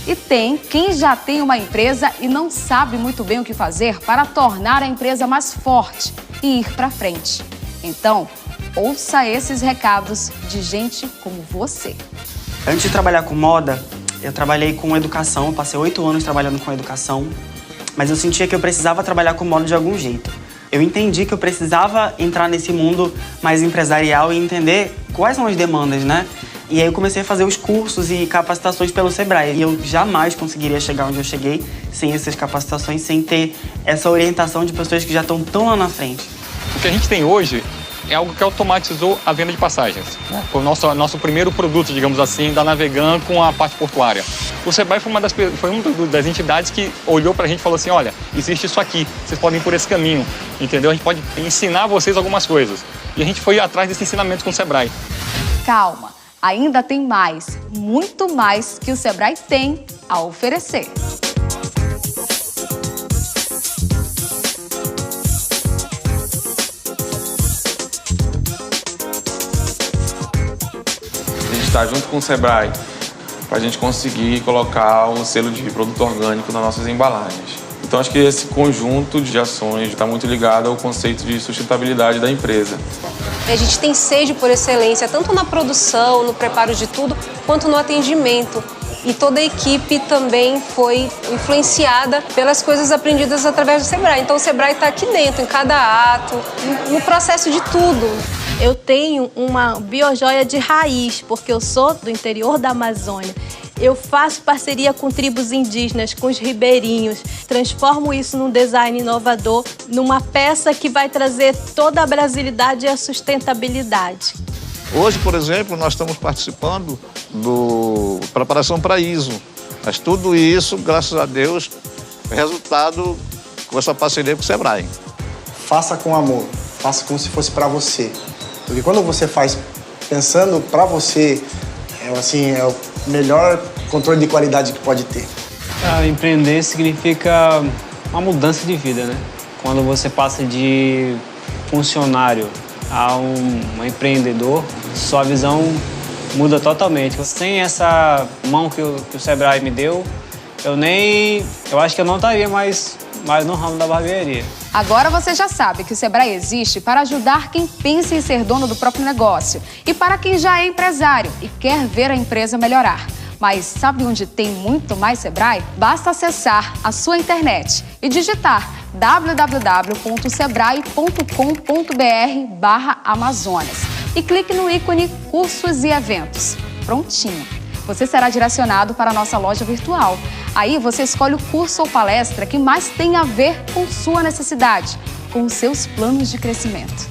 E tem quem já tem uma empresa e não sabe muito bem o que fazer para tornar a empresa mais forte e ir para frente. Então, ouça esses recados de gente como você. Antes de trabalhar com moda, Eu trabalhei com educação, passei 8 anos trabalhando com educação, mas eu sentia que eu precisava trabalhar com moda de algum jeito. Eu entendi que eu precisava entrar nesse mundo mais empresarial e entender quais são as demandas, né? E aí eu comecei a fazer os cursos e capacitações pelo Sebrae. E eu jamais conseguiria chegar onde eu cheguei sem essas capacitações, sem ter essa orientação de pessoas que já estão tão lá na frente. O que a gente tem hoje é algo que automatizou a venda de passagens. Foi o nosso primeiro produto, digamos assim, da Navegan com a parte portuária. O Sebrae foi uma das entidades que olhou pra gente e falou assim, olha, existe isso aqui, vocês podem ir por esse caminho, entendeu? A gente pode ensinar vocês algumas coisas. E a gente foi atrás desse ensinamento com o Sebrae. Calma, ainda tem mais, muito mais que o Sebrae tem a oferecer. Está junto com o Sebrae para a gente conseguir colocar o selo de produto orgânico nas nossas embalagens. Então acho que esse conjunto de ações está muito ligado ao conceito de sustentabilidade da empresa. A gente tem sede por excelência, tanto na produção, no preparo de tudo, quanto no atendimento. E toda a equipe também foi influenciada pelas coisas aprendidas através do Sebrae. Então o Sebrae está aqui dentro, em cada ato, no processo de tudo. Eu tenho uma biojoia de raiz, porque eu sou do interior da Amazônia. Eu faço parceria com tribos indígenas, com os ribeirinhos, transformo isso num design inovador, numa peça que vai trazer toda a brasilidade e a sustentabilidade. Hoje, por exemplo, nós estamos participando do preparação para ISO. Mas tudo isso, graças a Deus, é resultado com essa parceria com o Sebrae. Faça com amor, faça como se fosse para você. Porque quando você faz pensando para você, é o melhor controle de qualidade que pode ter. Empreender significa uma mudança de vida, né? Quando você passa de funcionário a um empreendedor, sua visão muda totalmente. Sem essa mão que o Sebrae me deu, eu acho que eu não estaria mais no ramo da barbearia. Agora você já sabe que o Sebrae existe para ajudar quem pensa em ser dono do próprio negócio e para quem já é empresário e quer ver a empresa melhorar. Mas sabe onde tem muito mais Sebrae? Basta acessar a sua internet e digitar www.sebrae.com.br/Amazonas e clique no ícone Cursos e Eventos. Prontinho! Você será direcionado para a nossa loja virtual. Aí você escolhe o curso ou palestra que mais tem a ver com sua necessidade, com os seus planos de crescimento.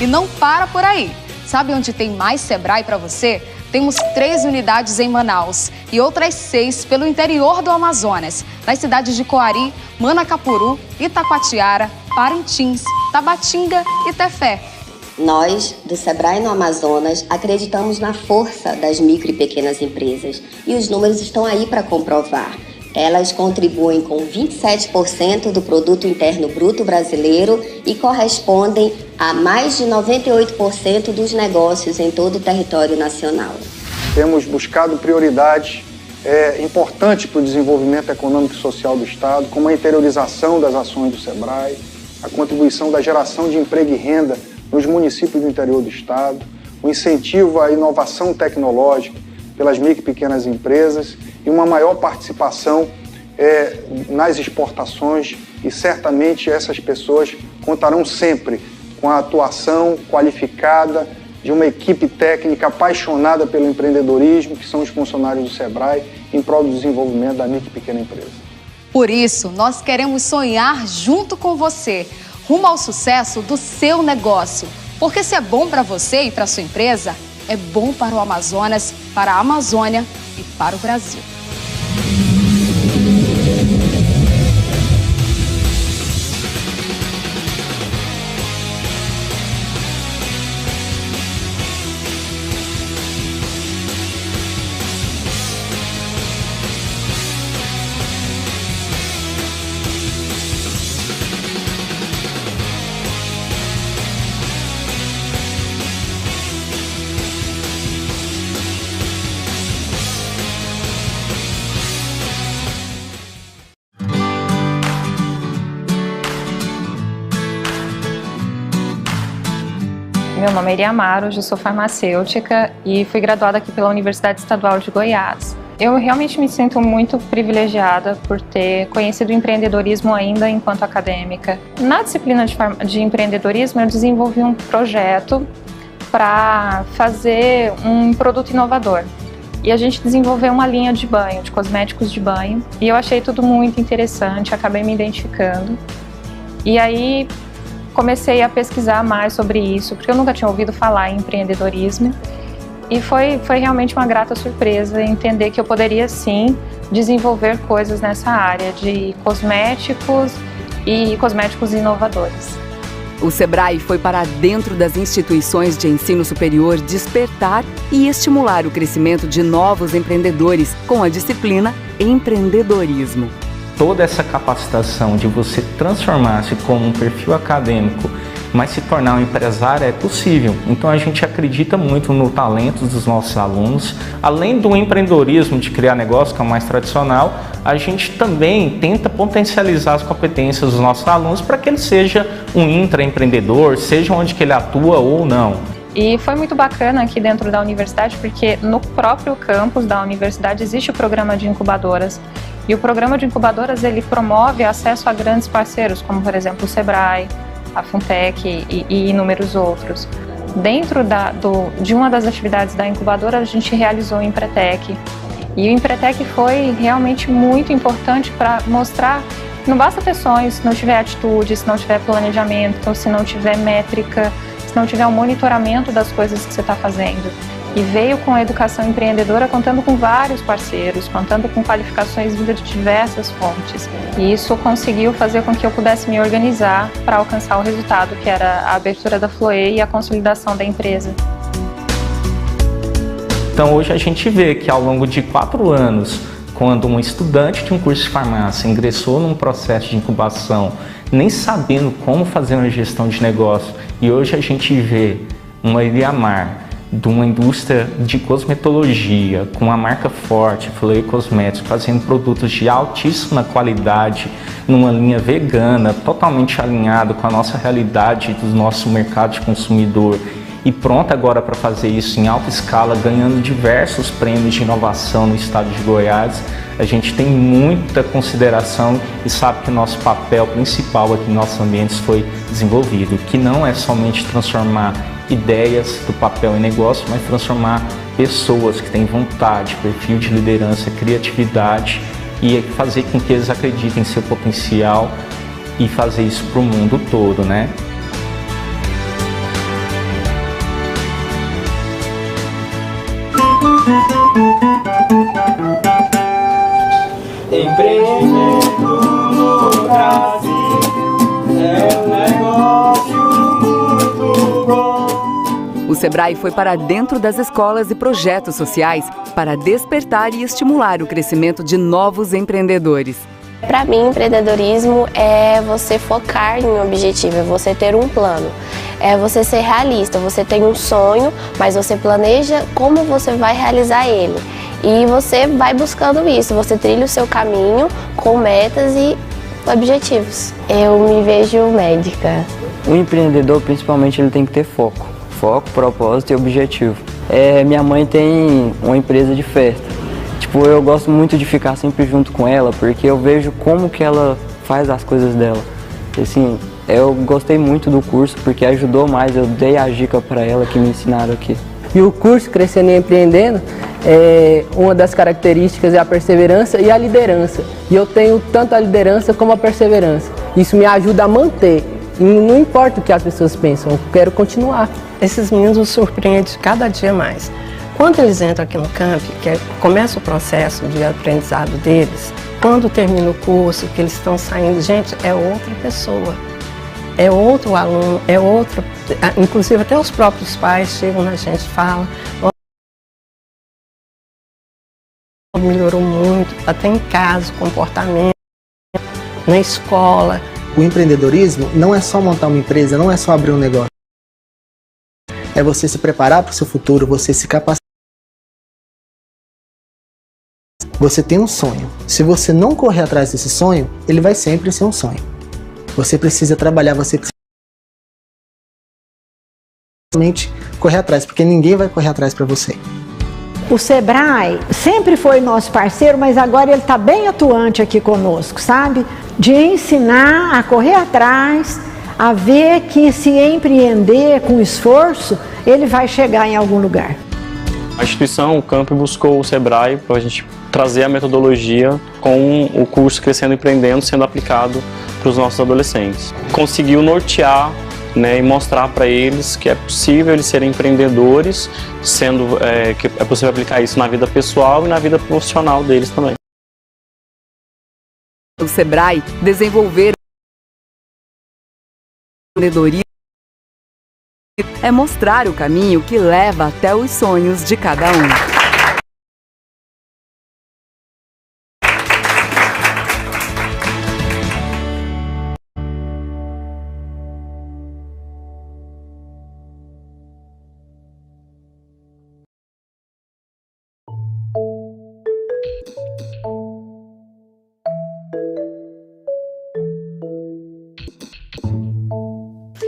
E não para por aí. Sabe onde tem mais Sebrae para você? Temos 3 unidades em Manaus e outras 6 pelo interior do Amazonas, nas cidades de Coari, Manacapuru, Itacoatiara, Parintins, Tabatinga e Tefé. Nós, do Sebrae no Amazonas, acreditamos na força das micro e pequenas empresas e os números estão aí para comprovar. Elas contribuem com 27% do Produto Interno Bruto brasileiro e correspondem a mais de 98% dos negócios em todo o território nacional. Temos buscado prioridades importantes para o desenvolvimento econômico e social do Estado, como a interiorização das ações do Sebrae, a contribuição da geração de emprego e renda nos municípios do interior do Estado, o incentivo à inovação tecnológica pelas micro e pequenas empresas e uma maior participação nas exportações, e certamente essas pessoas contarão sempre com a atuação qualificada de uma equipe técnica apaixonada pelo empreendedorismo, que são os funcionários do Sebrae, em prol do desenvolvimento da micro e pequena empresa. Por isso, nós queremos sonhar junto com você, rumo ao sucesso do seu negócio. Porque se é bom para você e para sua empresa, é bom para o Amazonas, para a Amazônia e para o Brasil. Meu nome é Iriamara, eu sou farmacêutica e fui graduada aqui pela Universidade Estadual de Goiás. Eu realmente me sinto muito privilegiada por ter conhecido o empreendedorismo ainda enquanto acadêmica. Na disciplina de empreendedorismo, eu desenvolvi um projeto para fazer um produto inovador. E a gente desenvolveu uma linha de banho, de cosméticos de banho. E eu achei tudo muito interessante, acabei me identificando. E aí comecei a pesquisar mais sobre isso, porque eu nunca tinha ouvido falar em empreendedorismo. E foi realmente uma grata surpresa entender que eu poderia, sim, desenvolver coisas nessa área de cosméticos e cosméticos inovadores. O Sebrae foi para dentro das instituições de ensino superior despertar e estimular o crescimento de novos empreendedores com a disciplina Empreendedorismo. Toda essa capacitação de você transformar-se como um perfil acadêmico, mas se tornar um empresário é possível. Então a gente acredita muito no talento dos nossos alunos. Além do empreendedorismo de criar negócio, que é o mais tradicional, a gente também tenta potencializar as competências dos nossos alunos para que ele seja um intraempreendedor, seja onde que ele atua ou não. E foi muito bacana aqui dentro da universidade, porque no próprio campus da universidade existe o programa de incubadoras. E o programa de incubadoras ele promove acesso a grandes parceiros, como por exemplo o Sebrae, a Funtech e inúmeros outros. Dentro de uma das atividades da incubadora, a gente realizou o Empretec. E o Empretec foi realmente muito importante para mostrar que não basta ter sonhos se não tiver atitude, se não tiver planejamento, se não tiver métrica, se não tiver um monitoramento das coisas que você está fazendo. E veio com a educação empreendedora contando com vários parceiros, contando com qualificações vindas de diversas fontes. E isso conseguiu fazer com que eu pudesse me organizar para alcançar o resultado, que era a abertura da Floe e a consolidação da empresa. Então hoje a gente vê que ao longo de 4 anos, quando um estudante de um curso de farmácia ingressou num processo de incubação, nem sabendo como fazer uma gestão de negócio, e hoje a gente vê uma Eliamar, de uma indústria de cosmetologia, com uma marca forte, Floe Cosméticos, fazendo produtos de altíssima qualidade, numa linha vegana, totalmente alinhado com a nossa realidade do nosso mercado de consumidor, e pronta agora para fazer isso em alta escala, ganhando diversos prêmios de inovação no estado de Goiás. A gente tem muita consideração e sabe que o nosso papel principal aqui em nossos ambientes foi desenvolvido, que não é somente transformar ideias do papel em negócio, mas transformar pessoas que têm vontade, perfil de liderança, criatividade e fazer com que eles acreditem em seu potencial e fazer isso para o mundo todo, né? Empreendimento no Brasil é um negócio muito bom. O Sebrae foi para dentro das escolas e projetos sociais para despertar e estimular o crescimento de novos empreendedores. Para mim, empreendedorismo é você focar em um objetivo, é você ter um plano, é você ser realista, você tem um sonho, mas você planeja como você vai realizar ele. E você vai buscando isso, você trilha o seu caminho com metas e objetivos. Eu me vejo médica. O empreendedor, principalmente, ele tem que ter foco. Foco, propósito e objetivo. Minha mãe tem uma empresa de festa. Eu gosto muito de ficar sempre junto com ela, porque eu vejo como que ela faz as coisas dela. Assim, eu gostei muito do curso, porque ajudou mais, eu dei a dica para ela que me ensinaram aqui. E o curso Crescendo e Empreendendo, uma das características é a perseverança e a liderança. E eu tenho tanto a liderança como a perseverança. Isso me ajuda a manter. E não importa o que as pessoas pensam, eu quero continuar. Esses meninos nos surpreendem cada dia mais. Quando eles entram aqui no camp, que começa o processo de aprendizado deles, quando termina o curso, que eles estão saindo, gente, é outra pessoa. É outro aluno, é outro, inclusive até os próprios pais chegam na gente e falam, melhorou muito, até em casa, comportamento, na escola. O empreendedorismo não é só montar uma empresa, não é só abrir um negócio. É você se preparar para o seu futuro, você se capacitar. Você tem um sonho. Se você não correr atrás desse sonho, ele vai sempre ser um sonho. Você precisa trabalhar, você precisa correr atrás, porque ninguém vai correr atrás para você. O Sebrae sempre foi nosso parceiro, mas agora ele está bem atuante aqui conosco, sabe? De ensinar a correr atrás, a ver que se empreender com esforço, ele vai chegar em algum lugar. A instituição, o Camp, buscou o Sebrae para a gente trazer a metodologia com o curso Crescendo e Empreendendo sendo aplicado para os nossos adolescentes. Conseguiu nortear, né, e mostrar para eles que é possível eles serem empreendedores, que é possível aplicar isso na vida pessoal e na vida profissional deles também. O Sebrae desenvolver empreendedorismo é mostrar o caminho que leva até os sonhos de cada um.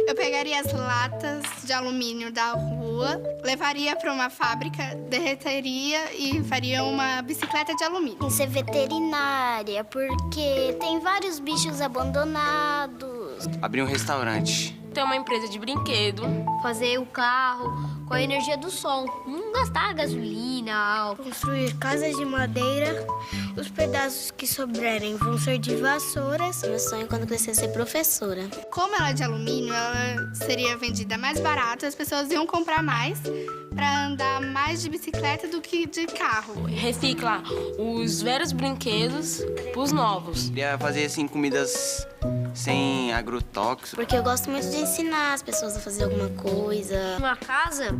Eu pegaria as latas de alumínio da rua, levaria para uma fábrica, derreteria e faria uma bicicleta de alumínio. Ser veterinária, porque tem vários bichos abandonados. Abrir um restaurante. Ter uma empresa de brinquedo. Fazer o carro com a energia do sol. Não gastar gasolina, álcool. Construir casas de madeira. Os pedaços que sobrarem vão ser de vassouras. Meu sonho quando crescer é ser professora. Como ela é de alumínio, ela seria vendida mais barato. As pessoas iam comprar mais para andar mais de bicicleta do que de carro. Recicla os velhos brinquedos pros novos. Queria fazer, assim, comidas sem agrotóxico. Porque eu gosto muito de ensinar as pessoas a fazer alguma coisa. Uma casa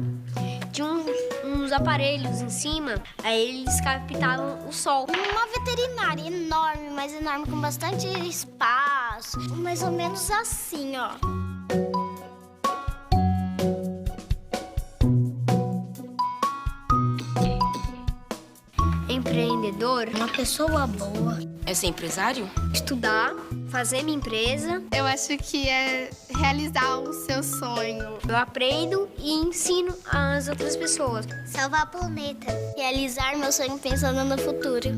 tinha uns aparelhos em cima, aí eles captavam o sol. Uma veterinária enorme, mas enorme, com bastante espaço. Mais ou menos assim, ó. Empreendedor, uma pessoa boa. É ser empresário? Estudar, fazer minha empresa. Eu acho que é realizar o seu sonho. Eu aprendo e ensino as outras pessoas. Salvar o planeta. Realizar meu sonho pensando no futuro.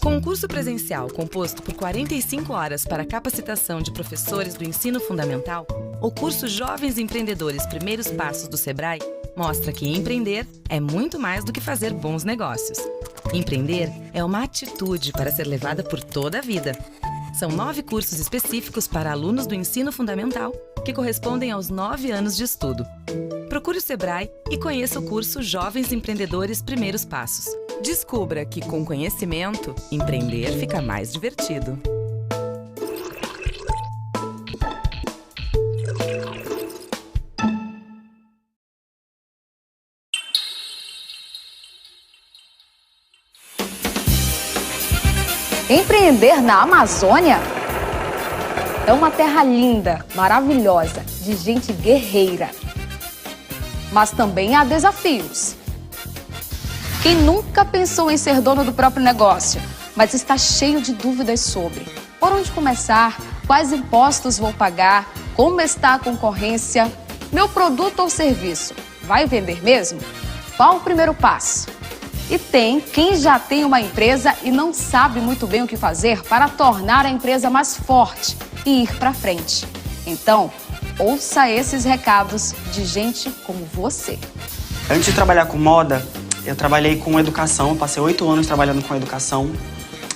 Com um curso presencial composto por 45 horas para capacitação de professores do ensino fundamental, o curso Jovens Empreendedores Primeiros Passos do Sebrae mostra que empreender é muito mais do que fazer bons negócios. Empreender é uma atitude para ser levada por toda a vida. São 9 cursos específicos para alunos do ensino fundamental, que correspondem aos 9 anos de estudo. Procure o Sebrae e conheça o curso Jovens Empreendedores Primeiros Passos. Descubra que, com conhecimento, empreender fica mais divertido. Empreender na Amazônia é uma terra linda, maravilhosa, de gente guerreira. Mas também há desafios. Quem nunca pensou em ser dono do próprio negócio, mas está cheio de dúvidas sobre por onde começar, quais impostos vou pagar, como está a concorrência, meu produto ou serviço vai vender mesmo? Qual o primeiro passo? E tem quem já tem uma empresa e não sabe muito bem o que fazer para tornar a empresa mais forte e ir para frente. Então, ouça esses recados de gente como você. Antes de trabalhar com moda, eu trabalhei com educação, passei 8 anos trabalhando com educação,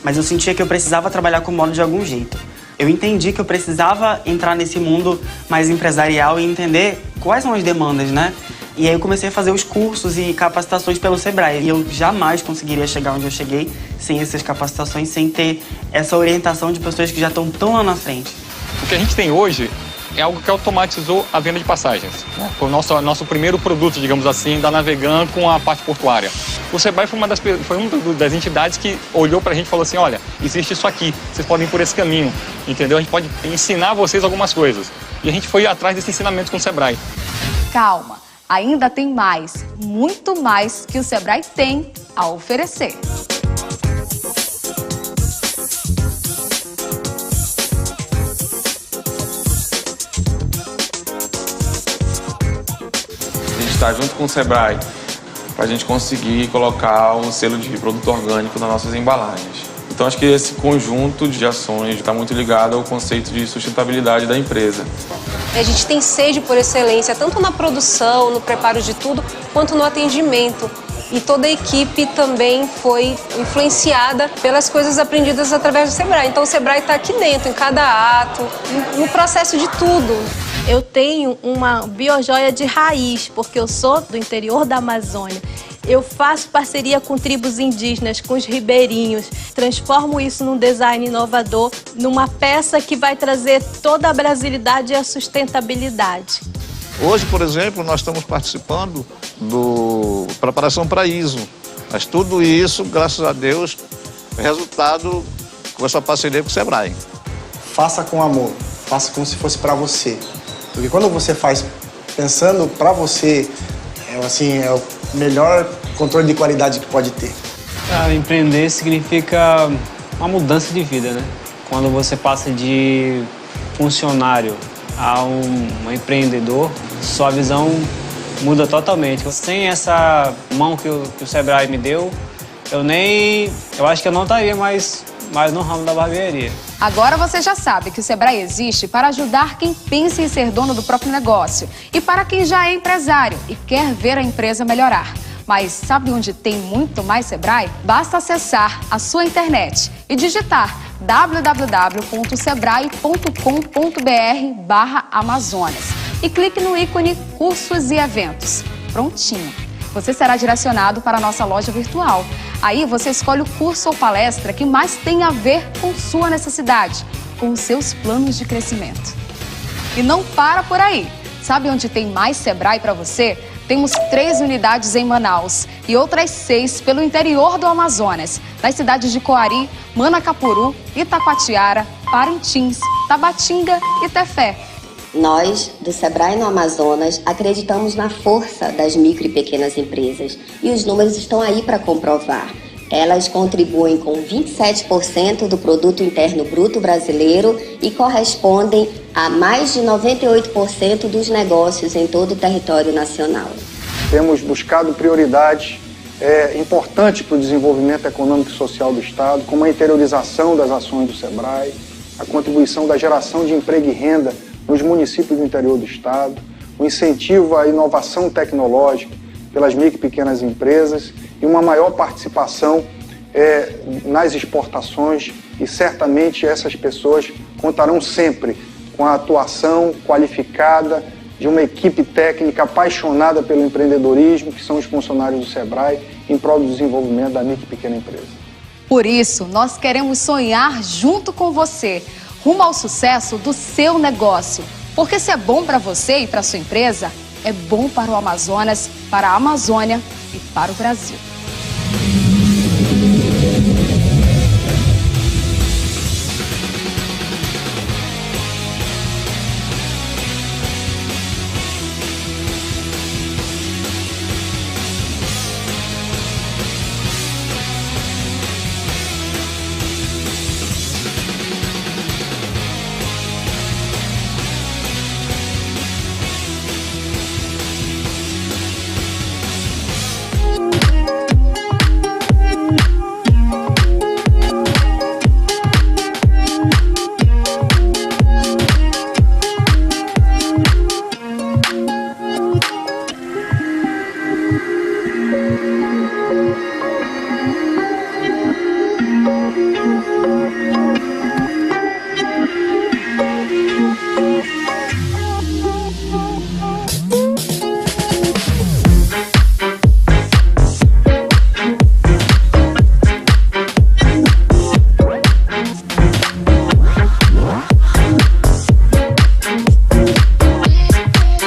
mas eu sentia que eu precisava trabalhar com moda de algum jeito. Eu entendi que eu precisava entrar nesse mundo mais empresarial e entender quais são as demandas, né? E aí eu comecei a fazer os cursos e capacitações pelo Sebrae. E eu jamais conseguiria chegar onde eu cheguei sem essas capacitações, sem ter essa orientação de pessoas que já estão tão lá na frente. O que a gente tem hoje é algo que automatizou a venda de passagens. Foi o nosso primeiro produto, digamos assim, da Navegan com a parte portuária. O Sebrae foi uma das entidades que olhou pra gente e falou assim, olha, existe isso aqui, vocês podem ir por esse caminho, entendeu? A gente pode ensinar vocês algumas coisas. E a gente foi atrás desse ensinamento com o Sebrae. Calma, ainda tem mais, muito mais que o Sebrae tem a oferecer. estar junto com o Sebrae para a gente conseguir colocar um selo de produto orgânico nas nossas embalagens. Então acho que esse conjunto de ações está muito ligado ao conceito de sustentabilidade da empresa. A gente tem sede por excelência, tanto na produção, no preparo de tudo, quanto no atendimento. E toda a equipe também foi influenciada pelas coisas aprendidas através do Sebrae. Então o Sebrae está aqui dentro, em cada ato, no processo de tudo. Eu tenho uma biojoia de raiz, porque eu sou do interior da Amazônia. Eu faço parceria com tribos indígenas, com os ribeirinhos, transformo isso num design inovador, numa peça que vai trazer toda a brasilidade e a sustentabilidade. Hoje, por exemplo, nós estamos participando do preparação para ISO, mas tudo isso, graças a Deus, é resultado com essa parceria com o Sebrae. Faça com amor, faça como se fosse para você, porque quando você faz pensando para você, é o melhor controle de qualidade que pode ter. Empreender significa uma mudança de vida, né? Quando você passa de funcionário a um empreendedor, sua visão muda totalmente. Sem essa mão que o Sebrae me deu, eu acho que eu não estaria mais no ramo da barbearia. Agora você já sabe que o Sebrae existe para ajudar quem pensa em ser dono do próprio negócio e para quem já é empresário e quer ver a empresa melhorar. Mas sabe onde tem muito mais Sebrae? Basta acessar a sua internet e digitar www.sebrae.com.br/Amazonas e clique no ícone Cursos e Eventos. Prontinho! Você será direcionado para a nossa loja virtual. Aí você escolhe o curso ou palestra que mais tem a ver com sua necessidade, com os seus planos de crescimento. E não para por aí. Sabe onde tem mais Sebrae para você? Temos 3 unidades em Manaus e outras 6 pelo interior do Amazonas, nas cidades de Coari, Manacapuru, Itacoatiara, Parintins, Tabatinga e Tefé. Nós, do Sebrae no Amazonas, acreditamos na força das micro e pequenas empresas e os números estão aí para comprovar. Elas contribuem com 27% do Produto Interno Bruto brasileiro e correspondem a mais de 98% dos negócios em todo o território nacional. Temos buscado prioridades importantes para o desenvolvimento econômico e social do Estado, como a interiorização das ações do Sebrae, a contribuição da geração de emprego e renda nos municípios do interior do Estado, o incentivo à inovação tecnológica pelas micro e pequenas empresas e uma maior participação nas exportações, e certamente essas pessoas contarão sempre com a atuação qualificada de uma equipe técnica apaixonada pelo empreendedorismo, que são os funcionários do Sebrae, em prol do desenvolvimento da micro e pequena empresa. Por isso, nós queremos sonhar junto com você, rumo ao sucesso do seu negócio. Porque se é bom para você e para sua empresa, é bom para o Amazonas, para a Amazônia e para o Brasil.